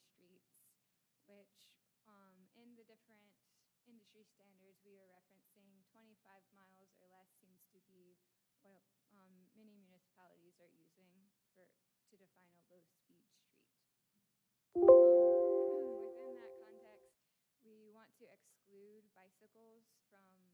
streets, which in the different industry standards we are referencing, 25 miles or less seems to be what many municipalities are using to define a low-speed street. Within that context, we want to exclude bicycles from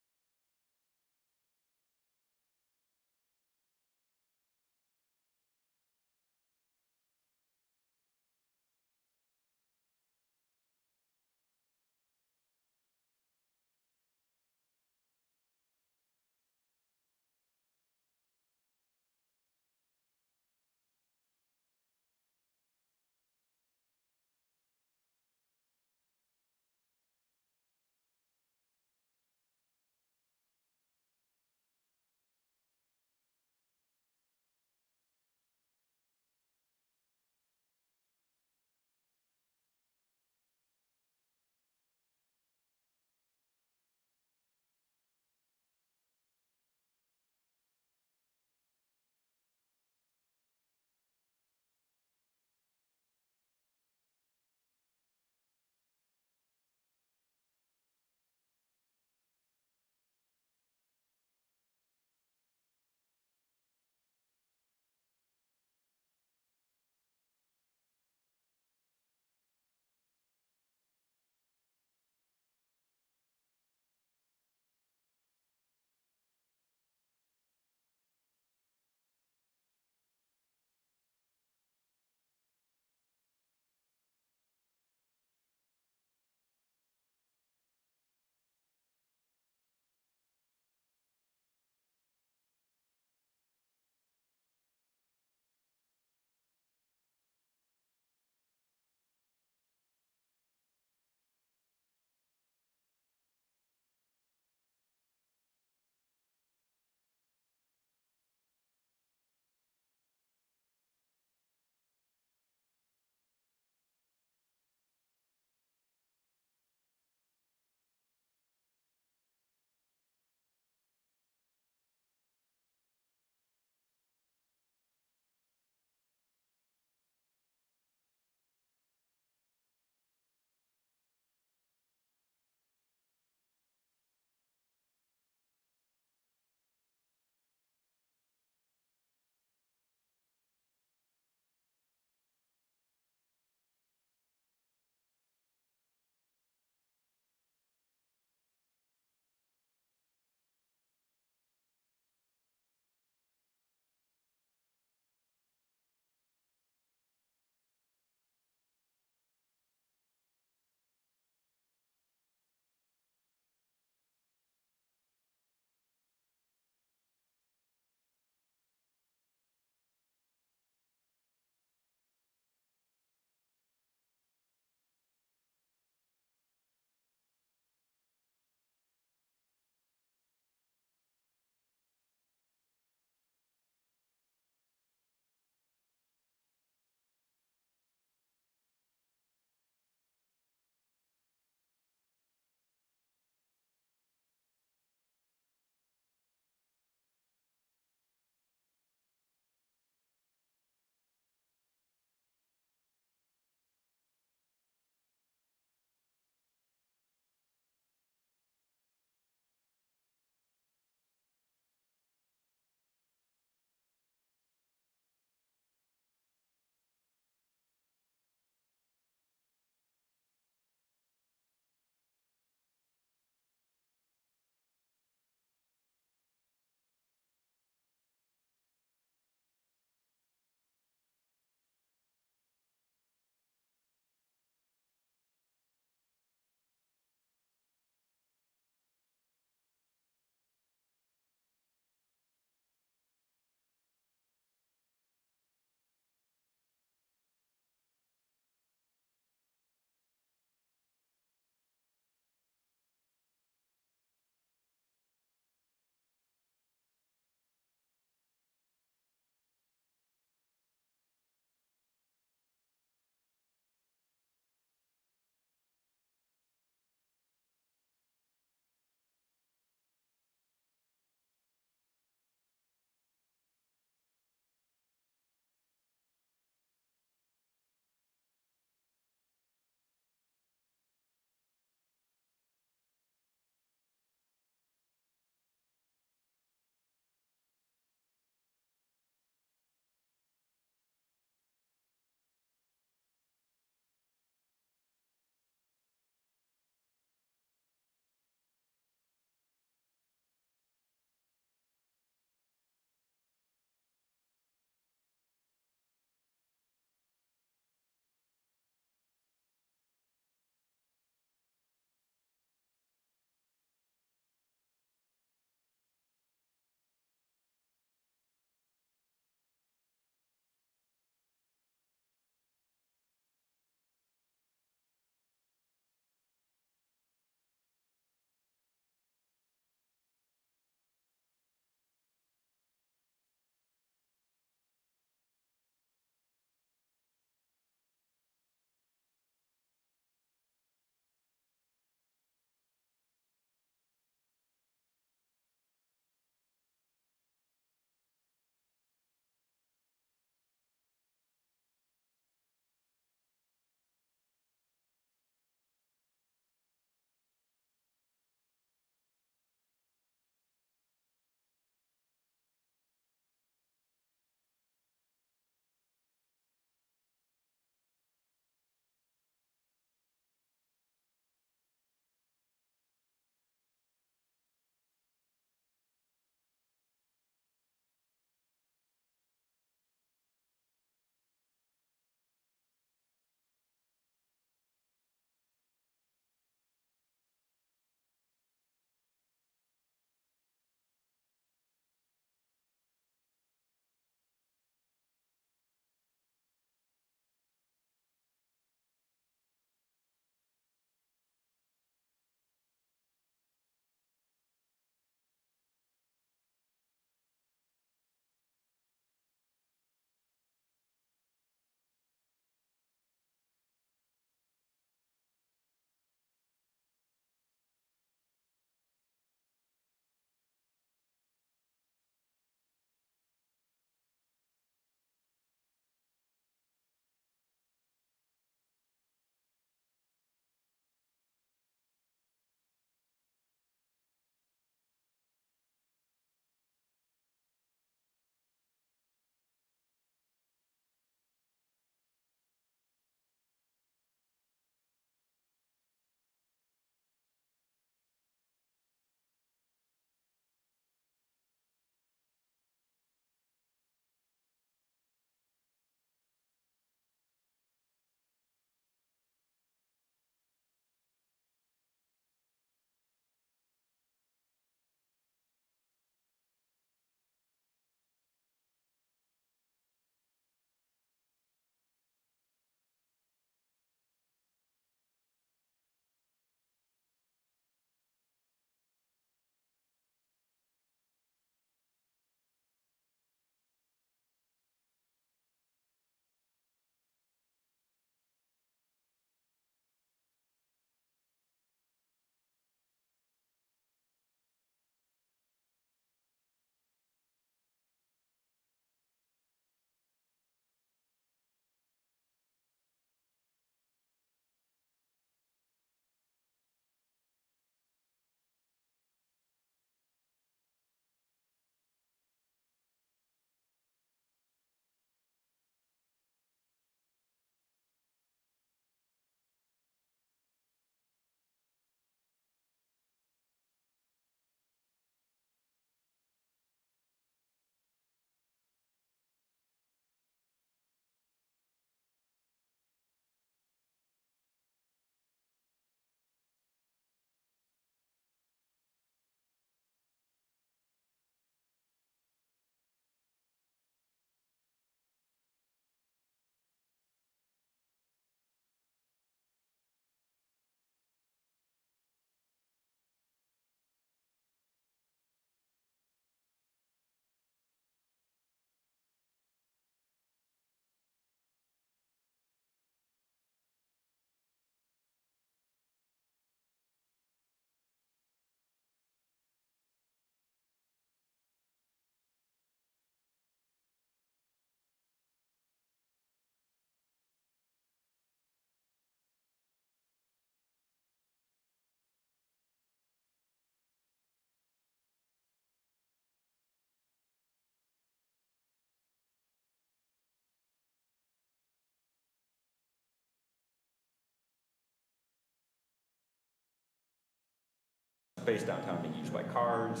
space downtown being used by cars.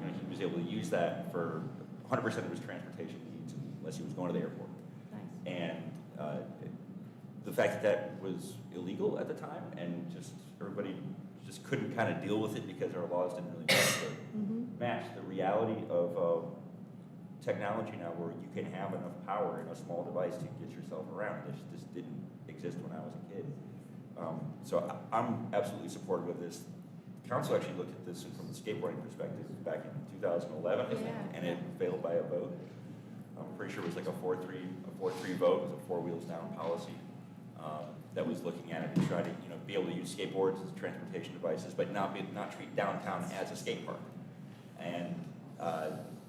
You know, he was able to use that for 100% of his transportation needs, unless he was going to the airport. Nice. And the fact that that was illegal at the time, and just everybody just couldn't kind of deal with it because our laws didn't really match the reality of technology now, where you can have enough power in a small device to get yourself around. This just didn't exist when I was a kid. So I'm absolutely supportive of this. Council actually looked at this from the skateboarding perspective back in 2011, I think, and it failed by a vote. I'm pretty sure it was like a 4-3 vote. It was a 4 wheels down policy that was looking at it and trying to be able to use skateboards as transportation devices, but not treat downtown as a skate park. And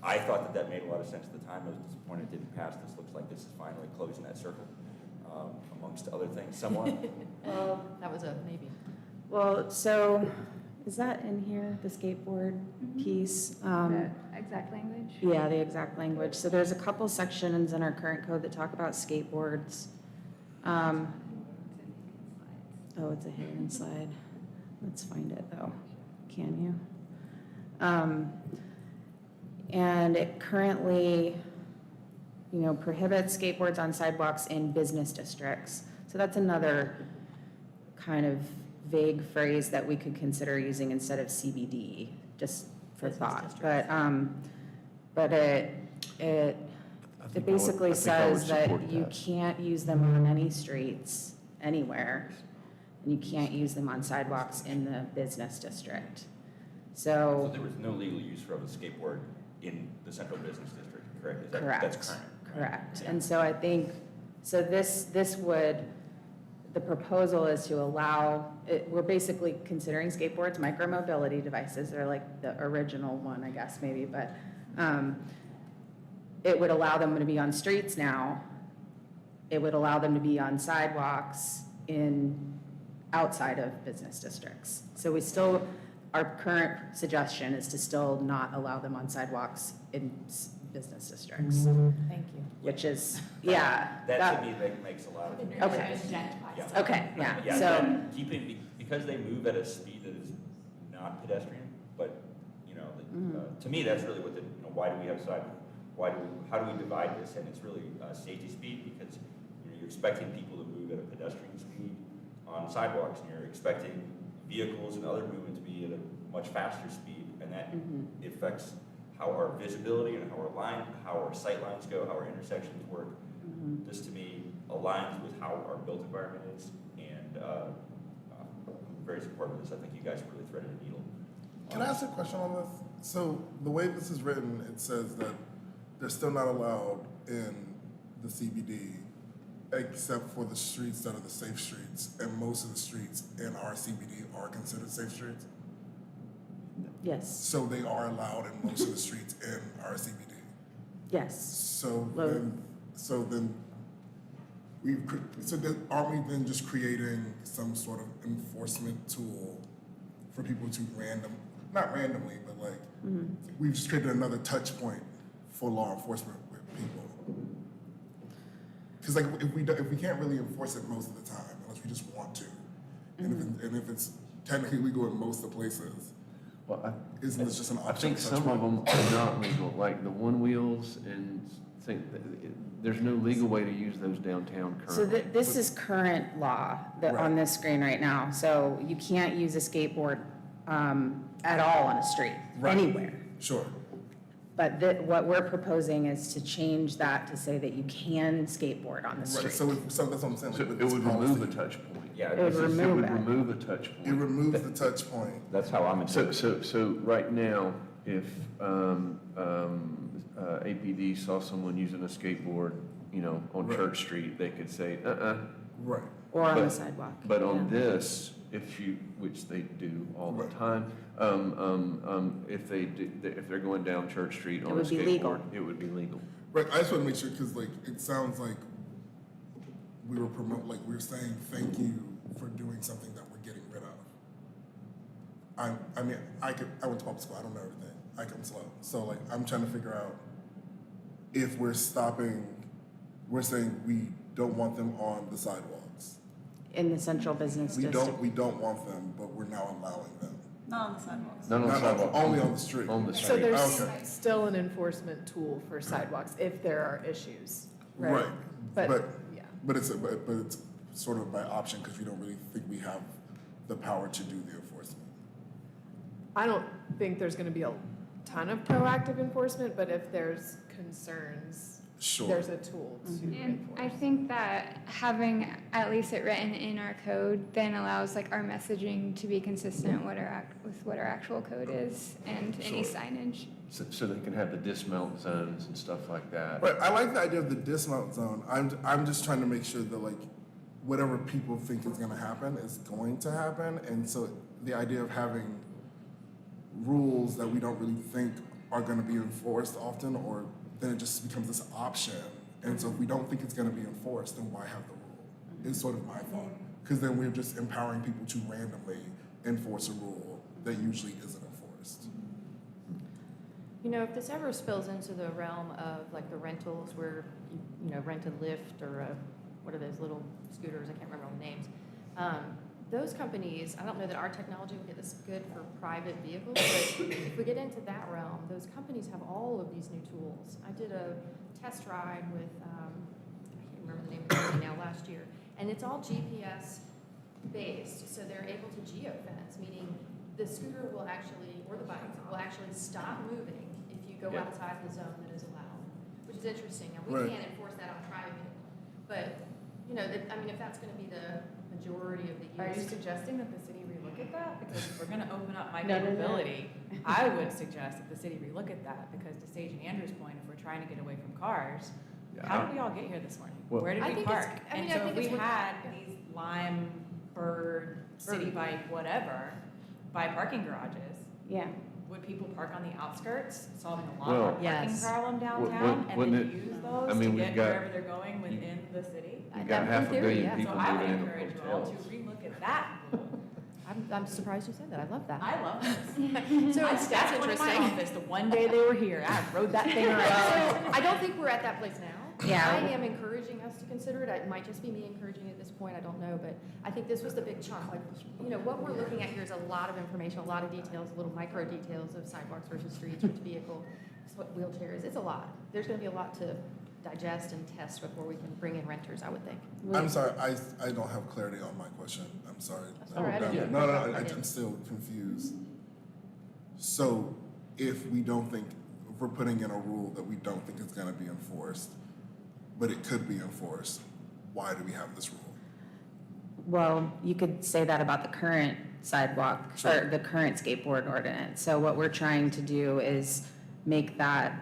I thought that made a lot of sense at the time. I was disappointed it didn't pass. This looks like this is finally closing that circle, amongst other things, somewhat. That was a maybe. Well, so is that in here, the skateboard piece? The exact language? Yeah, the exact language. So there's a couple sections in our current code that talk about skateboards. Oh, it's a hidden slide. Let's find it though. Can you? And it currently, prohibits skateboards on sidewalks in business districts. So that's another kind of vague phrase that we could consider using instead of CBD, just for Business thought. districts. But it basically says that you can't use them on any streets anywhere, and you can't use them on sidewalks in the business district. So there was no legal use for a skateboard in the central business district, correct? Correct. That's current. Correct. And so I think, the proposal is to allow, we're basically considering skateboards micromobility devices. They're like the original one, I guess, maybe, but it would allow them to be on streets now. It would allow them to be on sidewalks outside of business districts. So our current suggestion is to still not allow them on sidewalks in business districts, Thank you. which is, yeah. That to me makes a lot of sense. Okay. Yeah. Okay, yeah, Yeah, so, and because they move at a speed that is not pedestrian, but, to me, that's really what why do we have sidewalk? How do we divide this? And it's really safety speed, because, you're expecting people to move at a pedestrian speed on sidewalks, and you're expecting vehicles and other movement to be at a much faster speed, and that affects how our visibility and how our sight lines go, how our intersections work. This, to me, aligns with how our built environment is, and I'm very supportive of this. I think you guys really threaded a needle. Can I ask a question on this? So the way this is written, it says that they're still not allowed in the CBD, except for the streets that are the safe streets, and most of the streets in our CBD are considered safe streets. yes, So they are allowed in most of the streets in our CBD. yes. So then aren't we then just creating some sort of enforcement tool for people to not randomly, but like we've just created another touch point for law enforcement with people. Because like if we can't really enforce it most of the time, unless we just want to, and if it's technically legal in most of the places, isn't this just an option? I think some of them are not legal, like the one wheels, and there's no legal way to use those downtown So currently. this is current law on this screen right now. So you can't use a skateboard at all on a street, anywhere. Sure. But what we're proposing is to change that to say that you can skateboard on the street. Right. So that's what I'm saying. So like, it with this would policy, remove a touch point. Yeah, It would remove it. Remove a touch It point. removes the touch point. that's how I'm interpreting. So right now, if APD saw someone using a skateboard, on Right. Church Street, they could say, Right. Or on the But- sidewalk. But on Yeah. this, which they do all the Right. time, if they're going down Church Street on a would be legal. skateboard, it would be legal. Right. I just want to make sure because it sounds like we were saying thank you for doing something that we're getting rid of. I went to public school. I don't know everything. I come slow. So I'm trying to figure out if we're stopping. We're saying we don't want them on the sidewalks. In the central business district. We don't want them, but we're now allowing them. Not on the sidewalks. Not on the Not sidewalk. only on the street. On the So street. there's Okay. still an enforcement tool for sidewalks if there are issues, right? Right, but Yeah. but it's sort of by option because we don't really think we have the power to do the enforcement. I don't think there's gonna be a ton of proactive enforcement, but if there's concerns, Sure. there's a tool to And I enforce. think that having at least it written in our code then allows like our messaging to be consistent with what our actual code is and any Sure. signage. So they can have the dismount zones and stuff like that. But I like the idea of the dismount zone. I'm just trying to make sure that like whatever people think is going to happen is going to happen, and so the idea of having rules that we don't really think are going to be enforced often, or then it just becomes this option. And so if we don't think it's going to be enforced, then why have the rule? Is sort of my thought, because then we're just empowering people to randomly enforce a rule that usually isn't enforced. You know, if this ever spills into the realm of like the rentals where you know, rent a Lyft or what are those little scooters, I can't remember all the names. Those companies, I don't know that our technology will get this good for private vehicles, but if we get into that realm, those companies have all of these new tools. I did a test ride with, I can't remember the name of the company now, last year, and it's all GPS based, so they're able to geofence, meaning the scooter will actually, or the bike, will actually stop moving if you go Yeah. outside the zone that is allowed, which is interesting. Now, we Right. can't enforce that on private vehicle, but, you know, I mean, if that's gonna be the majority of the Are you use. suggesting that the city relook at that? Because if we're gonna open up No, no, no. micro-mobility, I would suggest that the city relook at that, because to Sage and Andrew's point, if we're trying to get away from cars, Yeah, how did we all get here this morning? Well- Where did I we think it's- park? I mean, And I so think if we it's what- had yeah. these Lime, Bird, City Bike, whatever, by parking garages, Yeah. would people park on the outskirts, solving a lot Well- more parking Yes. problem downtown, and wouldn't then it- use I those mean, to we've get got- wherever they're going within the city? You've That- got half a in theory, billion yeah. So people I would moving into encourage you all to hotels. relook at that rule. I'm surprised you said that. I love that. I love this. So I that's staffed one in my interesting. office the one day they were here. I rode that thing around. So I don't think we're at that place now. Yeah. I am encouraging us to consider it. It might just be me encouraging it at this point, I don't know, but I think this was the big chunk. Like, you know, what we're looking at here is a lot of information, a lot of details, little micro details of sidewalks versus streets, which vehicle, what wheelchairs. It's a lot. There's gonna be a lot to digest and test before we can bring in renters, I would think. I'm sorry, I don't have clarity on my question. I'm sorry. That's all right. I didn't- No, I didn't. I'm still confused. So if we don't think, if we're putting in a rule that we don't think is gonna be enforced, but it could be enforced, why do we have this rule? Well, you could say that about the current sidewalk, Sure. or the current skateboard ordinance. So what we're trying to do is make that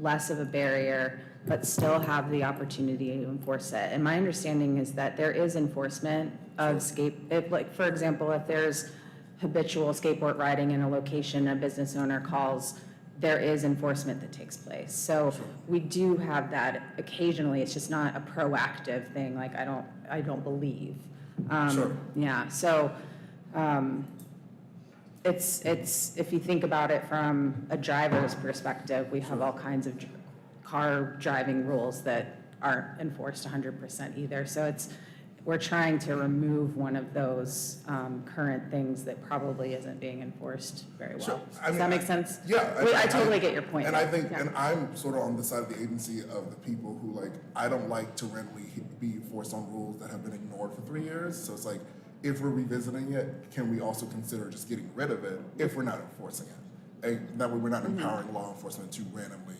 less of a barrier, but still have the opportunity to enforce it. And my understanding is that there is enforcement of like, for example, if there's habitual skateboard riding in a location a business owner calls, there is enforcement that takes place. So we do have that occasionally. It's just not a proactive thing, like I don't believe. Sure. Yeah, so, it's, if you think about it from a driver's perspective, we have all kinds of car driving rules that aren't enforced 100% either. So we're trying to remove one of those, current things that probably isn't being enforced very Sure. well. I Does mean, that make sense? Yeah. I totally get your point. And I think, Yeah. and I'm sort of on the side of the agency of the people who like, I don't like to randomly be forced on rules that have been ignored for 3 years. So it's like, if we're revisiting it, can we also consider just getting rid of it if we're not enforcing it? And that way we're not empowering law enforcement to randomly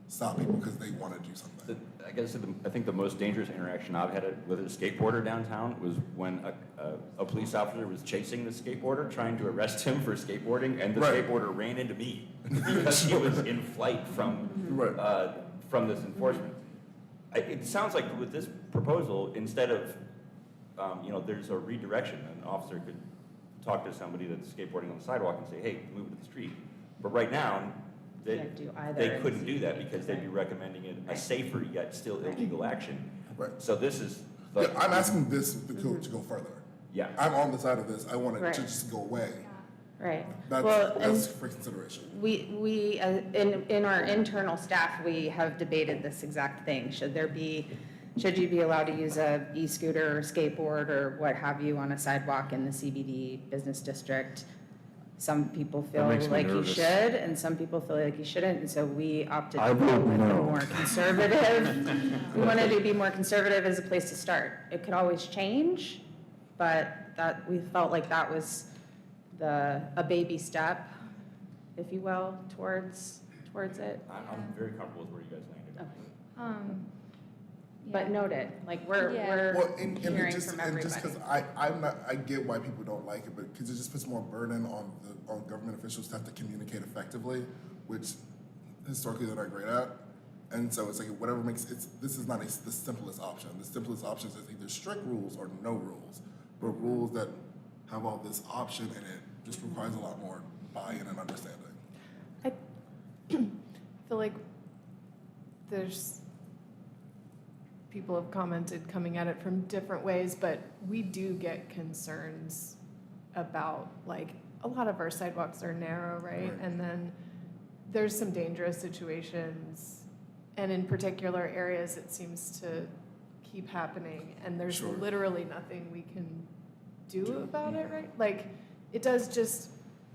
stop people because they want to do something. I guess I think the most dangerous interaction I've had with a skateboarder downtown was when a police officer was chasing the skateboarder, trying to arrest him for skateboarding, and the Right. skateboarder ran into me because he was in flight from this enforcement. It sounds like with this proposal, instead of there's a redirection. An officer could talk to somebody that's skateboarding on the sidewalk and say, "Hey, move to the street." But right now, Can't do either. they couldn't do that because they'd be recommending it a safer yet still illegal action. Right. So this is Yeah, I'm asking this to go further. Yeah. I'm on the side of this. I want it Right. to just go away. Right. That's, Well, and that's for consideration. we, in our internal staff, we have debated this exact thing. Should you be allowed to use a e-scooter or skateboard or what have you on a sidewalk in the CBD business district? some people feel makes me like you nervous. should, and some people feel like you shouldn't, and so we opted I to go vote with the no. more conservative. We wanted to be more conservative as a place to start. It could always change, but that, we felt like that was a baby step, if you will, towards it. I'm very comfortable with where you guys landed. Um, But yeah. note it, like, we're Well, and it hearing just, from and just everybody. because I'm not, I get why people don't like it, but because it just puts more burden on government officials to have to communicate effectively, which historically they're not great at. And so it's like whatever this is not the simplest option. The simplest option is either strict rules or no rules, but rules that have all this option in it just requires a lot more buy-in and understanding. I feel like there's people have commented coming at it from different ways, but we do get concerns about, like, a lot of our sidewalks are narrow, right? Right. And then there's some dangerous situations, and in particular areas it seems to keep happening, and there's Sure. literally nothing we can do about it, right? Like, it does just,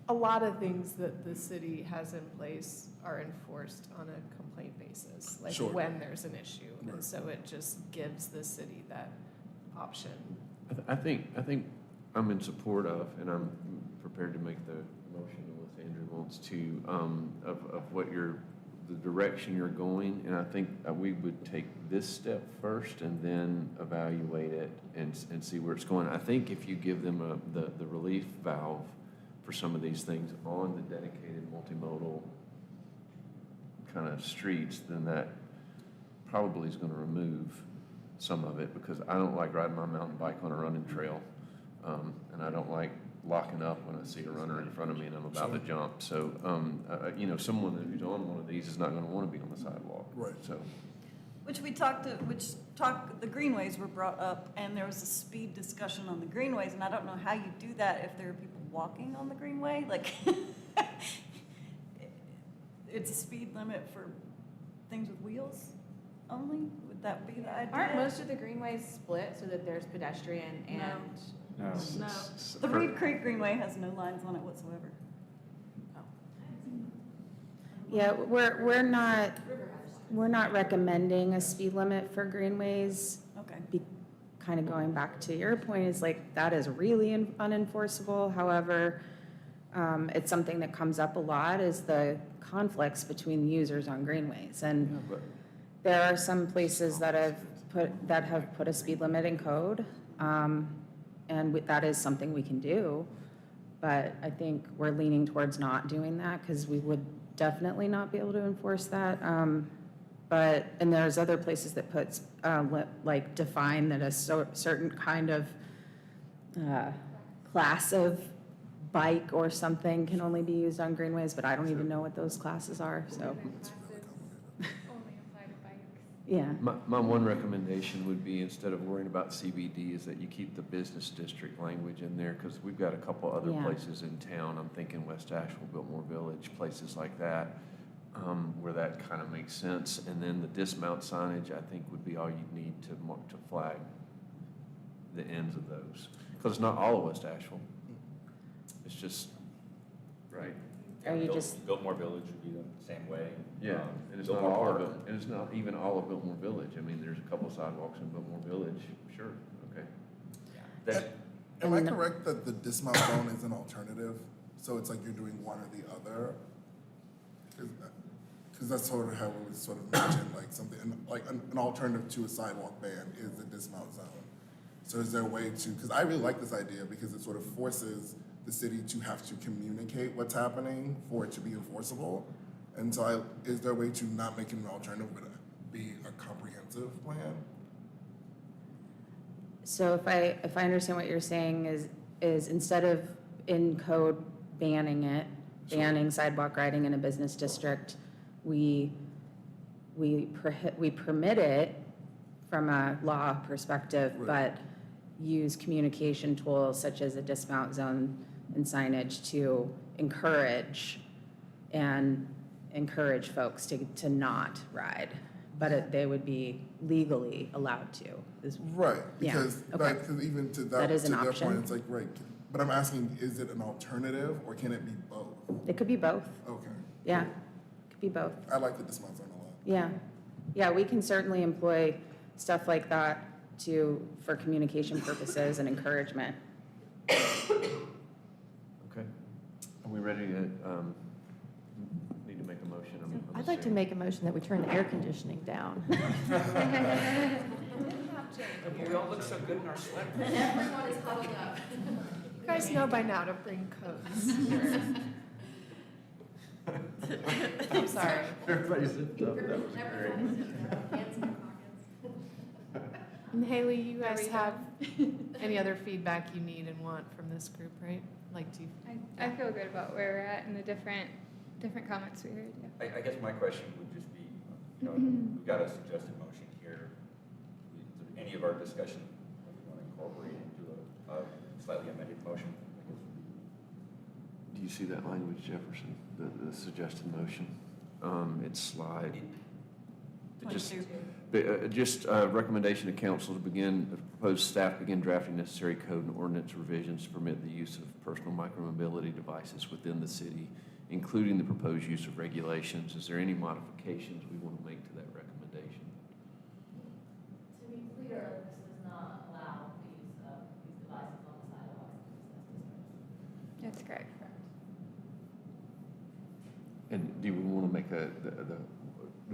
a lot of things that the city has in place are enforced on a complaint basis, like Sure. when there's an issue. And Right. so it just gives the city that option. I think I'm in support of, and I'm prepared to make the motion unless Andrew wants to, of what the direction you're going. And I think we would take this step first and then evaluate it and see where it's going. I think if you give them the relief valve for some of these things on the dedicated multimodal kind of streets, then that probably is going to remove some of it, because I don't like riding my mountain bike on a running trail, and I don't like locking up when I see a runner in front of me and I'm about to jump. So, someone who's on one of these is not going to want to be on the sidewalk. Right. So, the greenways were brought up, and there was a speed discussion on the greenways, and I don't know how you do that if there are people walking on the greenway, like, it's a speed limit for things with wheels only? Would that be the idea? Aren't most of the greenways split so that there's pedestrian and? No. The Reed Creek Greenway has no lines on it whatsoever. Yeah, we're not recommending a speed limit for greenways. Okay. Kind of going back to your point, is like, that is really unenforceable. However, it's something that comes up a lot, is the conflicts between users on greenways. And there are some places that have put a speed limit in code, and that is something we can do. But I think we're leaning towards not doing that, because we would definitely not be able to enforce that. And there's other places that puts, like, define that a certain kind of class of bike or something can only be used on greenways, but I don't even know what those classes are, so, Only apply to bikes. yeah. my one recommendation would be, instead of worrying about CBD, is that you keep the business district language in there, because we've got a couple other Yeah. places in town. I'm thinking West Asheville, Biltmore Village, places like that, where that kind of makes sense. And then the dismount signage, I think, would be all you'd need to flag the ends of those, because it's not all of West Asheville. It's just, right? Are you just, Biltmore Village would be the same way. Yeah, and it's not Biltmore all of Park. it, and it's not even all of Biltmore Village. I mean, there's a couple sidewalks in Biltmore Village, sure, okay. That, Am I correct that the dismount zone is an alternative? So it's like you're doing one or the other? Because that's sort of how it was sort of mentioned, like something, like an alternative to a sidewalk ban is the dismount zone. So is there a way to, because I really like this idea, because it sort of forces the city to have to communicate what's happening for it to be enforceable. And so is there a way to not make it an alternative, but be a comprehensive plan? so if I understand what you're saying is instead of in code banning it, banning sidewalk riding in a business district, we permit it from a law perspective, Right. but use communication tools such as a dismount zone and signage to encourage folks to not ride, but they would be legally allowed to. Right, Yeah, because, okay. right, because even to That is an their option. point, it's like, right, But I'm asking, is it an alternative or can it be both? It could be both, Okay. yeah, it could be both. I like the dismount zone a lot. Yeah, yeah, we can certainly employ stuff like that for communication purposes and encouragement. Okay. Are we ready to, need to make a motion? I'd like to make a motion that we turn the air conditioning down. We all look so good in our sweaters. Everyone is huddled up. You guys know by now to bring coats. I'm sorry. Everybody zipped up, that was great. And Haley, you guys have any other feedback you need and want from this group, right? Like, do you? I feel good about where we're at and the different comments we heard, yeah. I guess my question would just be, you know, we've got a suggested motion here. Is there any of our discussion that we want to incorporate into a slightly amended motion? Do you see that language, Jefferson, the suggested motion? It's slide. It just, 22. just recommendation to council to propose staff begin drafting necessary code and ordinance revisions to permit the use of personal micromobility devices within the city, including the proposed use of regulations. Is there any modifications we want to make to that recommendation? To be clear, this does not allow the use of these devices on the sidewalk. That's correct. And do we want to make do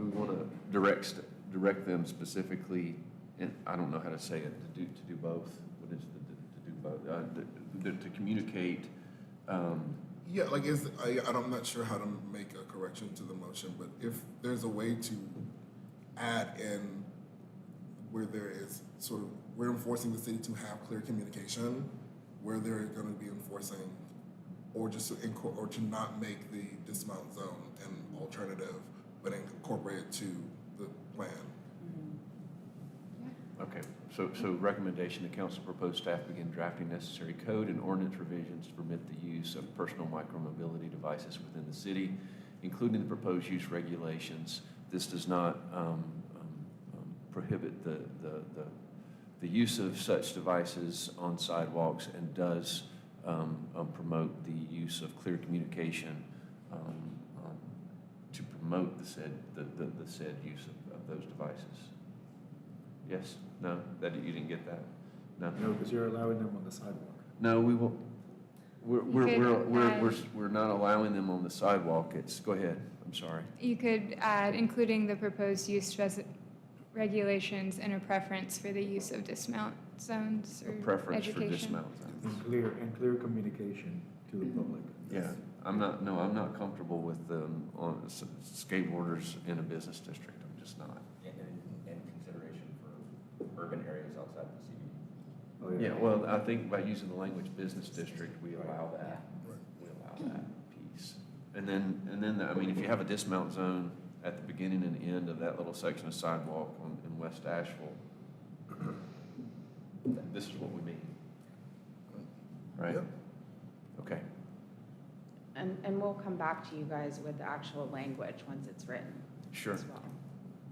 we want to direct them specifically, and I don't know how to say it, to do both? What is to do both? To communicate, Yeah, like I'm not sure how to make a correction to the motion, but if there's a way to add in where there is sort of, we're enforcing the city to have clear communication, where they're going to be enforcing, or just to not make the dismount zone an alternative, but incorporate it to the plan. okay, so recommendation, the council proposed staff begin drafting necessary code and ordinance revisions to permit the use of personal micromobility devices within the city, including the proposed use regulations. This does not prohibit the use of such devices on sidewalks and does promote the use of clear communication to promote the said use of those devices. Yes? No? That you didn't get that? No? No, because you're allowing them on the sidewalk. No, we will. You could We're not allowing them on the sidewalk. Go ahead. I'm sorry. You could add, including the proposed use regulations and a preference for the use of dismount zones A or preference for education. dismount zones. And clear communication to the public. Yeah, I'm not comfortable with on skateboarders in a business district. I'm just not. And consideration for urban areas outside the city. Oh, Yeah, well, I think by using the language business district, we allow that. We allow that piece. And then, I mean, if you have a dismount zone at the beginning and end of that little section of sidewalk in West Asheville, this is what we mean. Right? Yep. Okay. And we'll come back to you guys with the actual language once it's written Sure, as well.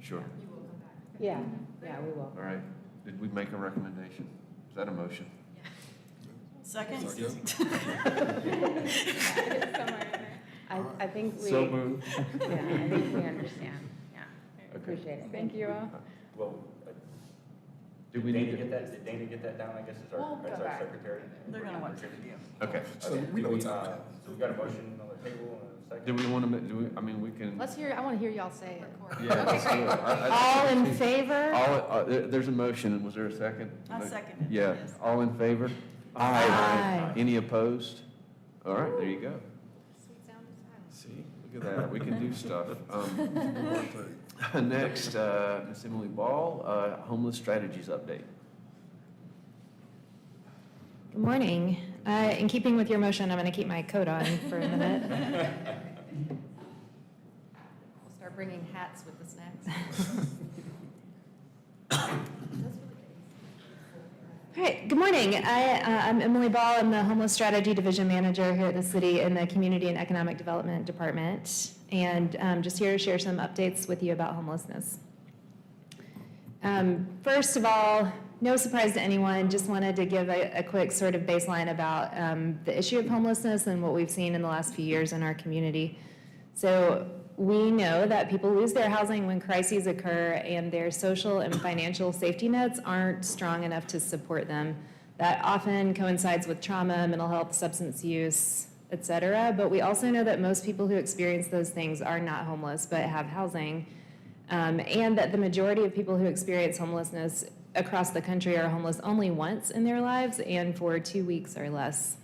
sure. You will come back. Yeah, yeah, we will. All right. Did we make a recommendation? Is that a motion? Second? I think we, So moved. yeah, I think we understand, yeah. Okay. Appreciate it. Thank you all. Well, Do we Dana need to? get that? Did Dana get that down, I guess, as We'll go our back. secretary? They're gonna watch it. Okay. So we know what's So happening. we got a motion on the table and a second? Do we want to, I mean, we can. I want to hear y'all say it. Yeah, let's do it. All in favor? There's a motion. Was there a second? I second it. Yeah, Yes. all in favor? Aye. Any opposed? All right, there you go. Sweet sound of silence. See, look at that. We can do stuff. Next, Ms. Emily Ball, homeless strategies update. Good morning. In keeping with your motion, I'm going to keep my coat on for a minute. We'll start bringing hats with the snacks. All right, good morning. I'm Emily Ball. I'm the Homeless Strategy Division Manager here at the city in the Community and Economic Development Department, and just here to share some updates with you about homelessness. First of all, No surprise to anyone, just wanted to give a quick sort of baseline about the issue of homelessness and what we've seen in the last few years in our community. So we know that people lose their housing when crises occur and their social and financial safety nets aren't strong enough to support them. That often coincides with trauma, mental health, substance use, et cetera. But we also know that most people who experience those things are not homeless but have housing. And that the majority of people who experience homelessness across the country are homeless only once in their lives and for 2 weeks or less.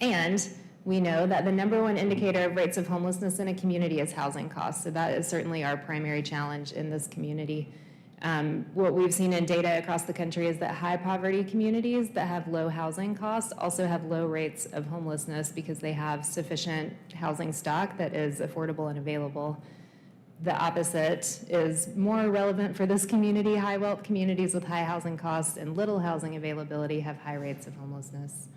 And we know that the number one indicator of rates of homelessness in a community is housing costs. So that is certainly our primary challenge in this community. What we've seen in data across the country is that high poverty communities that have low housing costs also have low rates of homelessness because they have sufficient housing stock that is affordable and available. The opposite is more relevant for this community. High wealth communities with high housing costs and little housing availability have high rates of homelessness.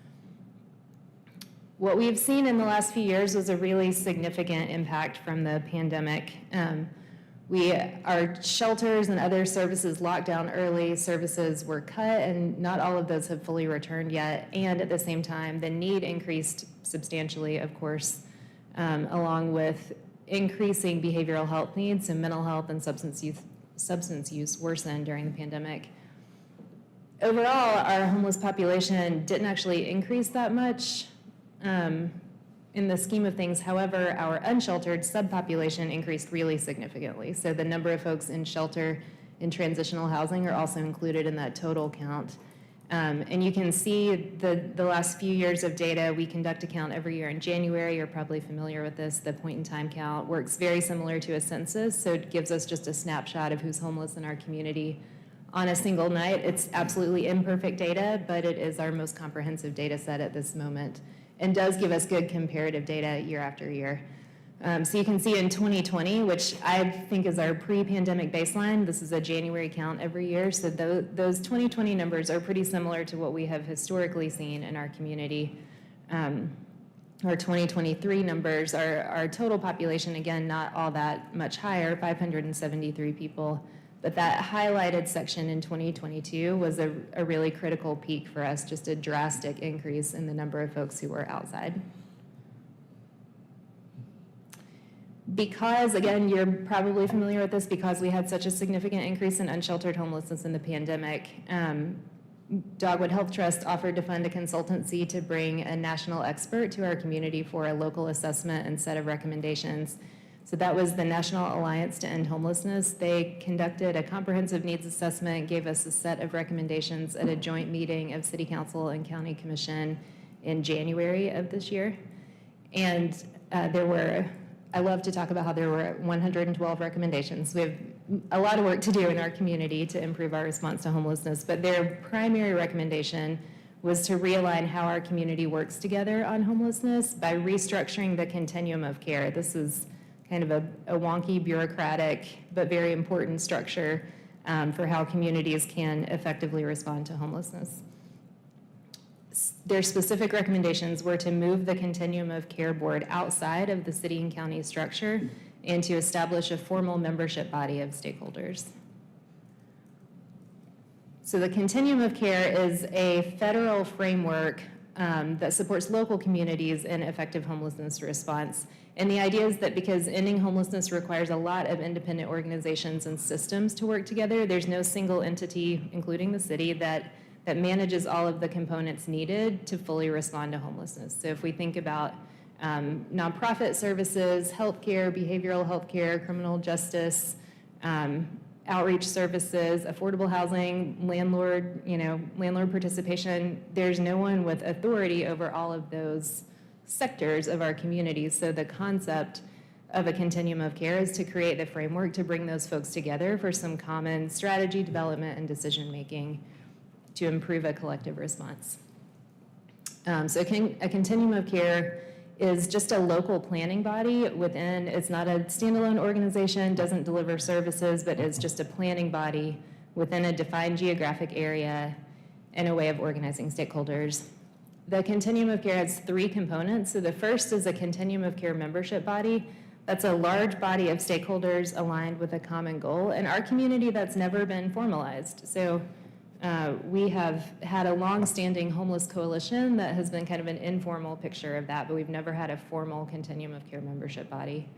What we've seen in the last few years was a really significant impact from the pandemic. Our shelters and other services locked down early, services were cut, and not all of those have fully returned yet. And at the same time, the need increased substantially, of course, along with increasing behavioral health needs, so mental health and substance use worsened during the pandemic. Overall, our homeless population didn't actually increase that much in the scheme of things. However, our unsheltered subpopulation increased really significantly. So the number of folks in shelter and transitional housing are also included in that total count. And you can see the last few years of data. We conduct a count every year in January. You're probably familiar with this. The point in time count works very similar to a census, so it gives us just a snapshot of who's homeless in our community on a single night. It's absolutely imperfect data, but it is our most comprehensive data set at this moment and does give us good comparative data year after year. So you can see in 2020, which I think is our pre-pandemic baseline, this is a January count every year, so those 2020 numbers are pretty similar to what we have historically seen in our community. Our 2023 numbers, our total population, again, not all that much higher, 573 people, but that highlighted section in 2022 was a really critical peak for us, just a drastic increase in the number of folks who were outside. Because, again, you're probably familiar with this, because we had such a significant increase in unsheltered homelessness in the pandemic, Dogwood Health Trust offered to fund a consultancy to bring a national expert to our community for a local assessment and set of recommendations. So that was the National Alliance to End Homelessness. They conducted a comprehensive needs assessment, gave us a set of recommendations at a joint meeting of City Council and County Commission in January of this year. And I love to talk about how there were 112 recommendations. We have a lot of work to do in our community to improve our response to homelessness, but their primary recommendation was to realign how our community works together on homelessness by restructuring the continuum of care. This is kind of a wonky, bureaucratic, but very important structure for how communities can effectively respond to homelessness. Their specific recommendations were to move the Continuum of Care Board outside of the city and county structure and to establish a formal membership body of stakeholders. So the Continuum of Care is a federal framework that supports local communities in effective homelessness response. And the idea is that because ending homelessness requires a lot of independent organizations and systems to work together, there's no single entity, including the city, that manages all of the components needed to fully respond to homelessness. So if we think about nonprofit services, healthcare, behavioral healthcare, criminal justice, outreach services, affordable housing, landlord participation, there's no one with authority over all of those sectors of our communities. So the concept of a continuum of care is to create the framework to bring those folks together for some common strategy development and decision making to improve a collective response. So a continuum of care is just a local planning body within, it's not a standalone organization, doesn't deliver services, but is just a planning body within a defined geographic area and a way of organizing stakeholders. The continuum of care has 3 components. So the first is a continuum of care membership body. That's a large body of stakeholders aligned with a common goal. In our community, that's never been formalized. So We have had a long-standing homeless coalition that has been kind of an informal picture of that, but we've never had a formal continuum of care membership body.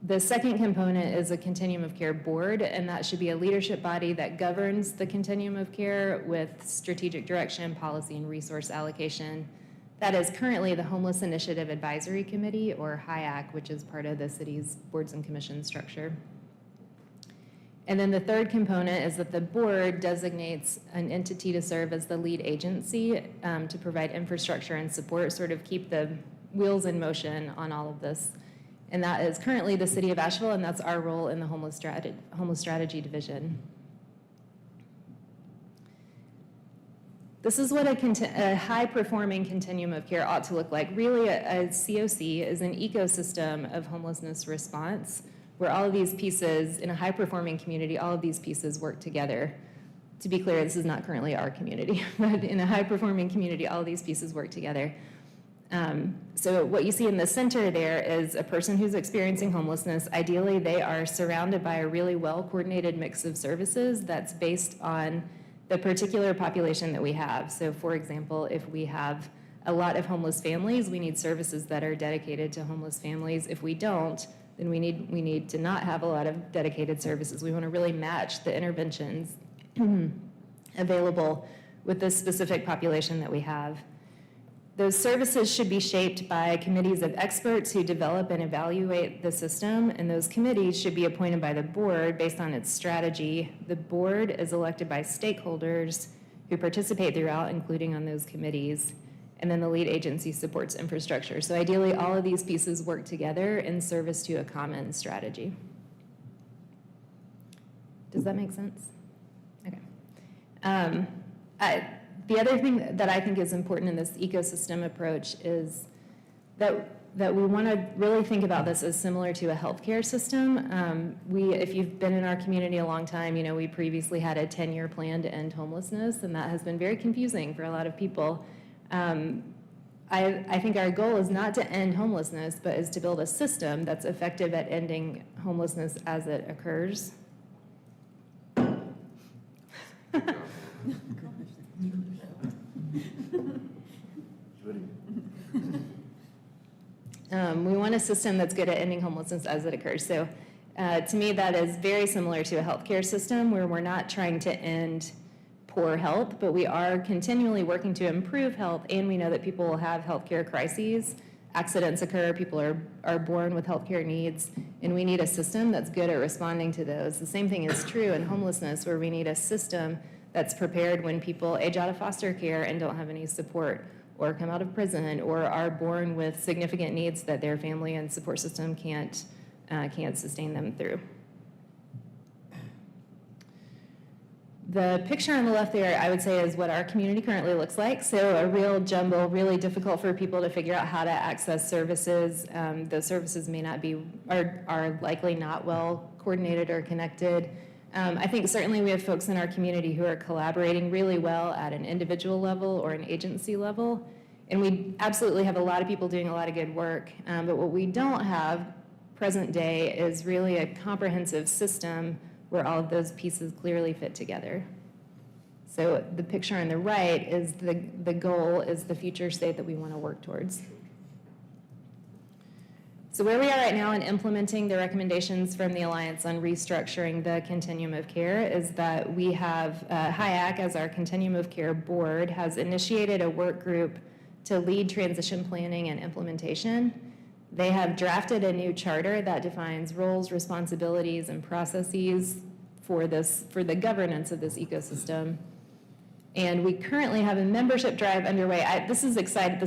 The second component is a continuum of care board, and that should be a leadership body that governs the continuum of care with strategic direction, policy, and resource allocation. That is currently the Homeless Initiative Advisory Committee, or HIAC, which is part of the city's boards and commission structure. And then the third component is that the board designates an entity to serve as the lead agency to provide infrastructure and support, sort of keep the wheels in motion on all of this. And that is currently the city of Asheville, and that's our role in the Homeless Strategy Division. This is what a high-performing continuum of care ought to look like. Really, a COC is an ecosystem of homelessness response, where all of these pieces, in a high-performing community, all of these pieces work together. To be clear, this is not currently our community, but in a high-performing community, all of these pieces work together. So what you see in the center there is a person who's experiencing homelessness. Ideally, they are surrounded by a really well-coordinated mix of services that's based on the particular population that we have. So for example, if we have a lot of homeless families, we need services that are dedicated to homeless families. If we don't, then we need to not have a lot of dedicated services. We want to really match the interventions available with the specific population that we have. Those services should be shaped by committees of experts who develop and evaluate the system, and those committees should be appointed by the board based on its strategy. The board is elected by stakeholders who participate throughout, including on those committees, and then the lead agency supports infrastructure. So ideally, all of these pieces work together in service to a common strategy. Does that make sense? Okay. The other thing that I think is important in this ecosystem approach is that we want to really think about this as similar to a healthcare system. If you've been in our community a long time, you know we previously had a 10-year plan to end homelessness, and that has been very confusing for a lot of people. I think our goal is not to end homelessness, but is to build a system that's effective at ending homelessness as it occurs. We want a system that's good at ending homelessness as it occurs. So to me, that is very similar to a healthcare system where we're not trying to end poor health, but we are continually working to improve health, and we know that people will have healthcare crises. Accidents occur, people are born with healthcare needs, and we need a system that's good at responding to those. The same thing is true in homelessness, where we need a system that's prepared when people age out of foster care and don't have any support, or come out of prison, or are born with significant needs that their family and support system can't sustain them through. The picture on the left there, I would say, is what our community currently looks like. So a real jumble, really difficult for people to figure out how to access services. Those services may not be, are likely not well coordinated or connected. I think certainly we have folks in our community who are collaborating really well at an individual level or an agency level. And we absolutely have a lot of people doing a lot of good work. But what we don't have present day is really a comprehensive system where all of those pieces clearly fit together. So the picture on the right is the goal, is the future state that we want to work towards. So where we are right now in implementing the recommendations from the Alliance on restructuring the continuum of care is that we have HIAC as our continuum of care board has initiated a work group to lead transition planning and implementation. They have drafted a new charter that defines roles, responsibilities, and processes for the governance of this ecosystem. And we currently have a membership drive underway. This is exciting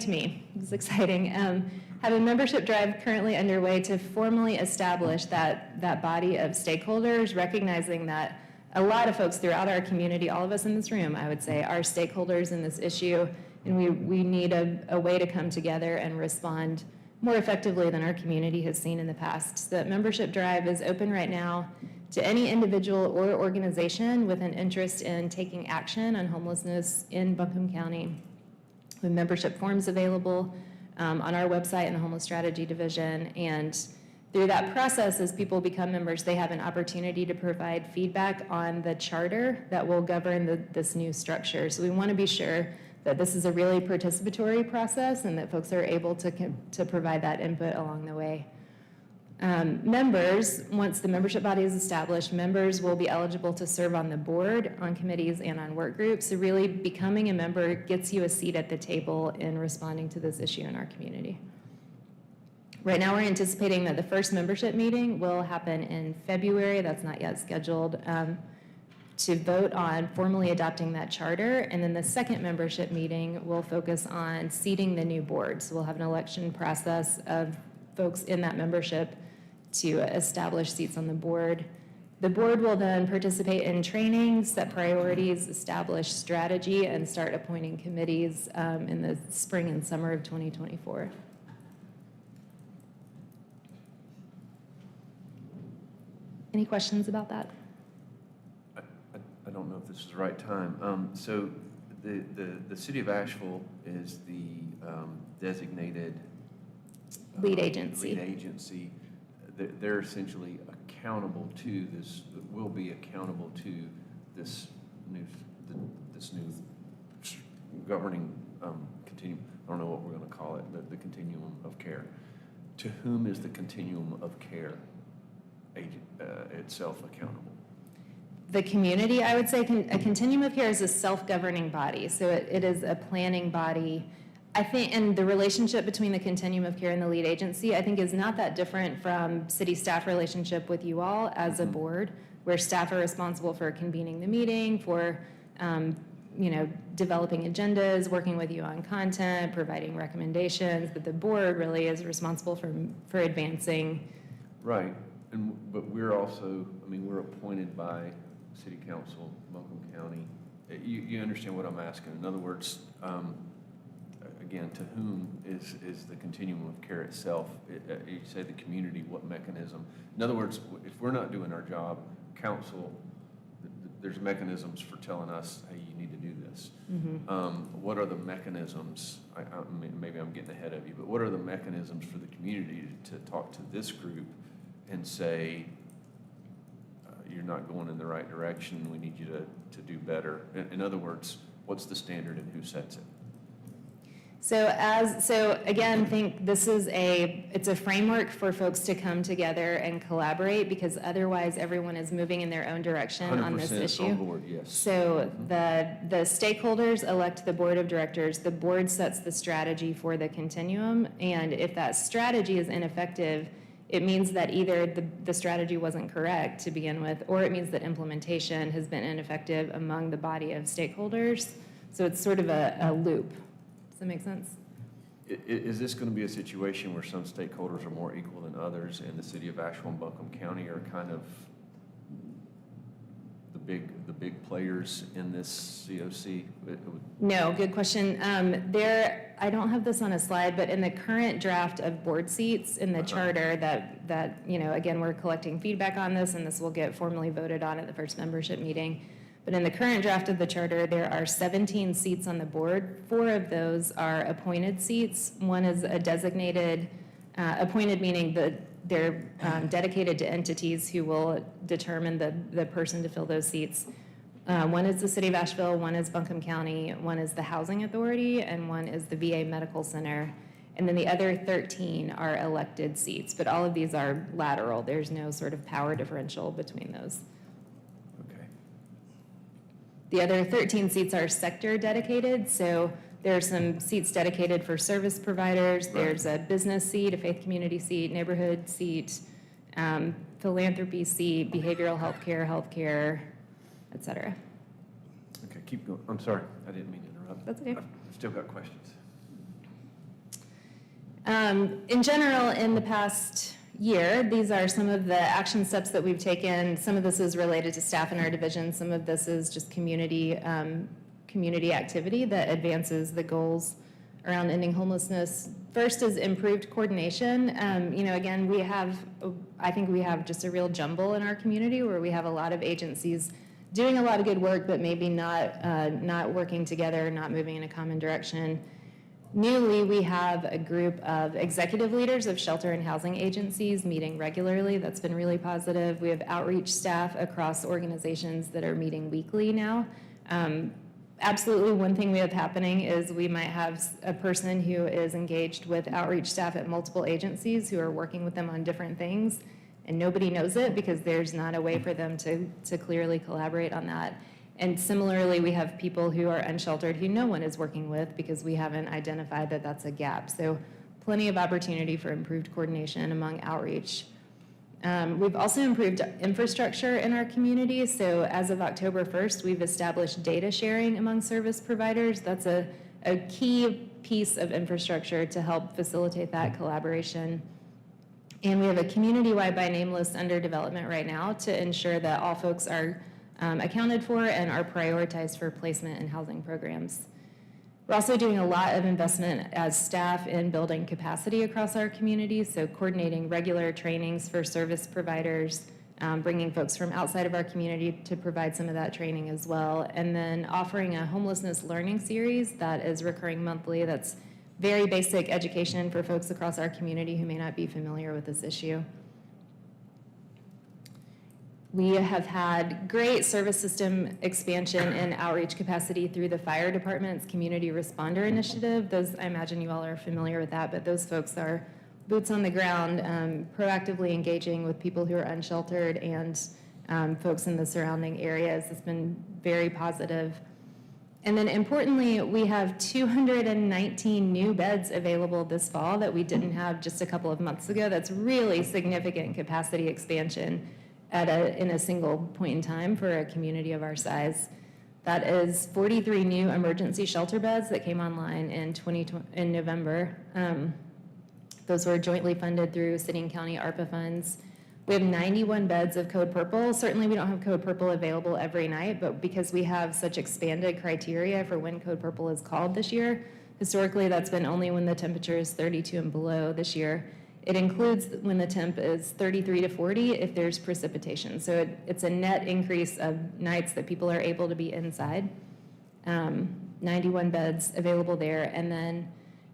to me. This is exciting. Have a membership drive currently underway to formally establish that body of stakeholders, recognizing that a lot of folks throughout our community, all of us in this room, I would say, are stakeholders in this issue, and we need a way to come together and respond more effectively than our community has seen in the past. The membership drive is open right now to any individual or organization with an interest in taking action on homelessness in Buncombe County. We have membership forms available on our website in the Homeless Strategy Division, and Through that process, as people become members, they have an opportunity to provide feedback on the charter that will govern this new structure. So we want to be sure that this is a really participatory process and that folks are able to provide that input along the way. Members, once the membership body is established, members will be eligible to serve on the board, on committees, and on work groups. So really becoming a member gets you a seat at the table in responding to this issue in our community. Right now, we're anticipating that the first membership meeting will happen in February. That's not yet scheduled, to vote on formally adopting that charter. And then the second membership meeting will focus on seating the new board. So we'll have an election process of folks in that membership to establish seats on the board. The board will then participate in training, set priorities, establish strategy, and start appointing committees in the spring and summer of 2024. Any questions about that? I don't know if this is the right time. So the city of Asheville is the designated Lead agency. Lead agency. They're essentially accountable to this, will be accountable to this new governing continuum. I don't know what we're going to call it, the continuum of care. To whom is the continuum of care itself accountable? The community, I would say, a continuum of care is a self-governing body. So it is a planning body. I think, and the relationship between the continuum of care and the lead agency, I think, is not that different from city staff relationship with you all as a board, where staff are responsible for convening the meeting, for developing agendas, working with you on content, providing recommendations, but the board really is responsible for advancing. Right, but we're also, we're appointed by City Council, Buncombe County. You understand what I'm asking? In other words, again, to whom is the continuum of care itself? You say the community, what mechanism? In other words, if we're not doing our job, council, there's mechanisms for telling us, hey, you need to do this. What are the mechanisms? Maybe I'm getting ahead of you, but what are the mechanisms for the community to talk to this group and say, you're not going in the right direction, we need you to do better? In other words, what's the standard and who sets it? So again, think this is it's a framework for folks to come together and collaborate, because otherwise everyone is moving in their own direction on this issue. 100% on board, yes. So the stakeholders elect the board of directors. The board sets the strategy for the continuum, and if that strategy is ineffective, it means that either the strategy wasn't correct to begin with, or it means that implementation has been ineffective among the body of stakeholders. So it's sort of a loop. Does that make sense? Is this going to be a situation where some stakeholders are more equal than others, and the city of Asheville and Buncombe County are kind of the big players in this COC? No, good question. I don't have this on a slide, but in the current draft of board seats in the charter that again, we're collecting feedback on this, and this will get formally voted on at the first membership meeting. But in the current draft of the charter, there are 17 seats on the board. 4 of those are appointed seats. One is a designated, appointed meaning that they're dedicated to entities who will determine the person to fill those seats. One is the City of Asheville, one is Buncombe County, one is the Housing Authority, and one is the VA Medical Center. And then the other 13 are elected seats, but all of these are lateral. There's no sort of power differential between those. The other 13 seats are sector dedicated, so there are some seats dedicated for service providers. There's a business seat, a faith community seat, neighborhood seat, philanthropy seat, behavioral healthcare, et cetera. Okay, keep going. I'm sorry, I didn't mean to interrupt. That's okay. I've still got questions. In general, in the past year, these are some of the action steps that we've taken. Some of this is related to staff in our division. Some of this is just community activity that advances the goals around ending homelessness. First is improved coordination. Again, I think we have just a real jumble in our community where we have a lot of agencies doing a lot of good work, but maybe not working together, not moving in a common direction. Newly, we have a group of executive leaders of shelter and housing agencies meeting regularly. That's been really positive. We have outreach staff across organizations that are meeting weekly now. Absolutely, one thing we have happening is we might have a person who is engaged with outreach staff at multiple agencies who are working with them on different things, and nobody knows it because there's not a way for them to clearly collaborate on that. And similarly, we have people who are unsheltered who no one is working with because we haven't identified that that's a gap. So plenty of opportunity for improved coordination among outreach. We've also improved infrastructure in our community. So as of October 1st, we've established data sharing among service providers. That's a key piece of infrastructure to help facilitate that collaboration. And we have a community-wide by name list under development right now to ensure that all folks are accounted for and are prioritized for placement in housing programs. We're also doing a lot of investment as staff in building capacity across our community, so coordinating regular trainings for service providers, bringing folks from outside of our community to provide some of that training as well, and then offering a homelessness learning series that is recurring monthly that's very basic education for folks across our community who may not be familiar with this issue. We have had great service system expansion and outreach capacity through the fire department's community responder initiative. Those, I imagine you all are familiar with that, but those folks are boots on the ground, proactively engaging with people who are unsheltered and folks in the surrounding areas. It's been very positive. And then importantly, we have 219 new beds available this fall that we didn't have just a couple of months ago. That's really significant capacity expansion in a single point in time for a community of our size. That is 43 new emergency shelter beds that came online in November. Those were jointly funded through city and county ARPA funds. We have 91 beds of Code Purple. Certainly we don't have Code Purple available every night, but because we have such expanded criteria for when Code Purple is called this year, historically that's been only when the temperature is 32 and below. This year it includes when the temp is 33 to 40 if there's precipitation. So it's a net increase of nights that people are able to be inside. 91 beds available there. And then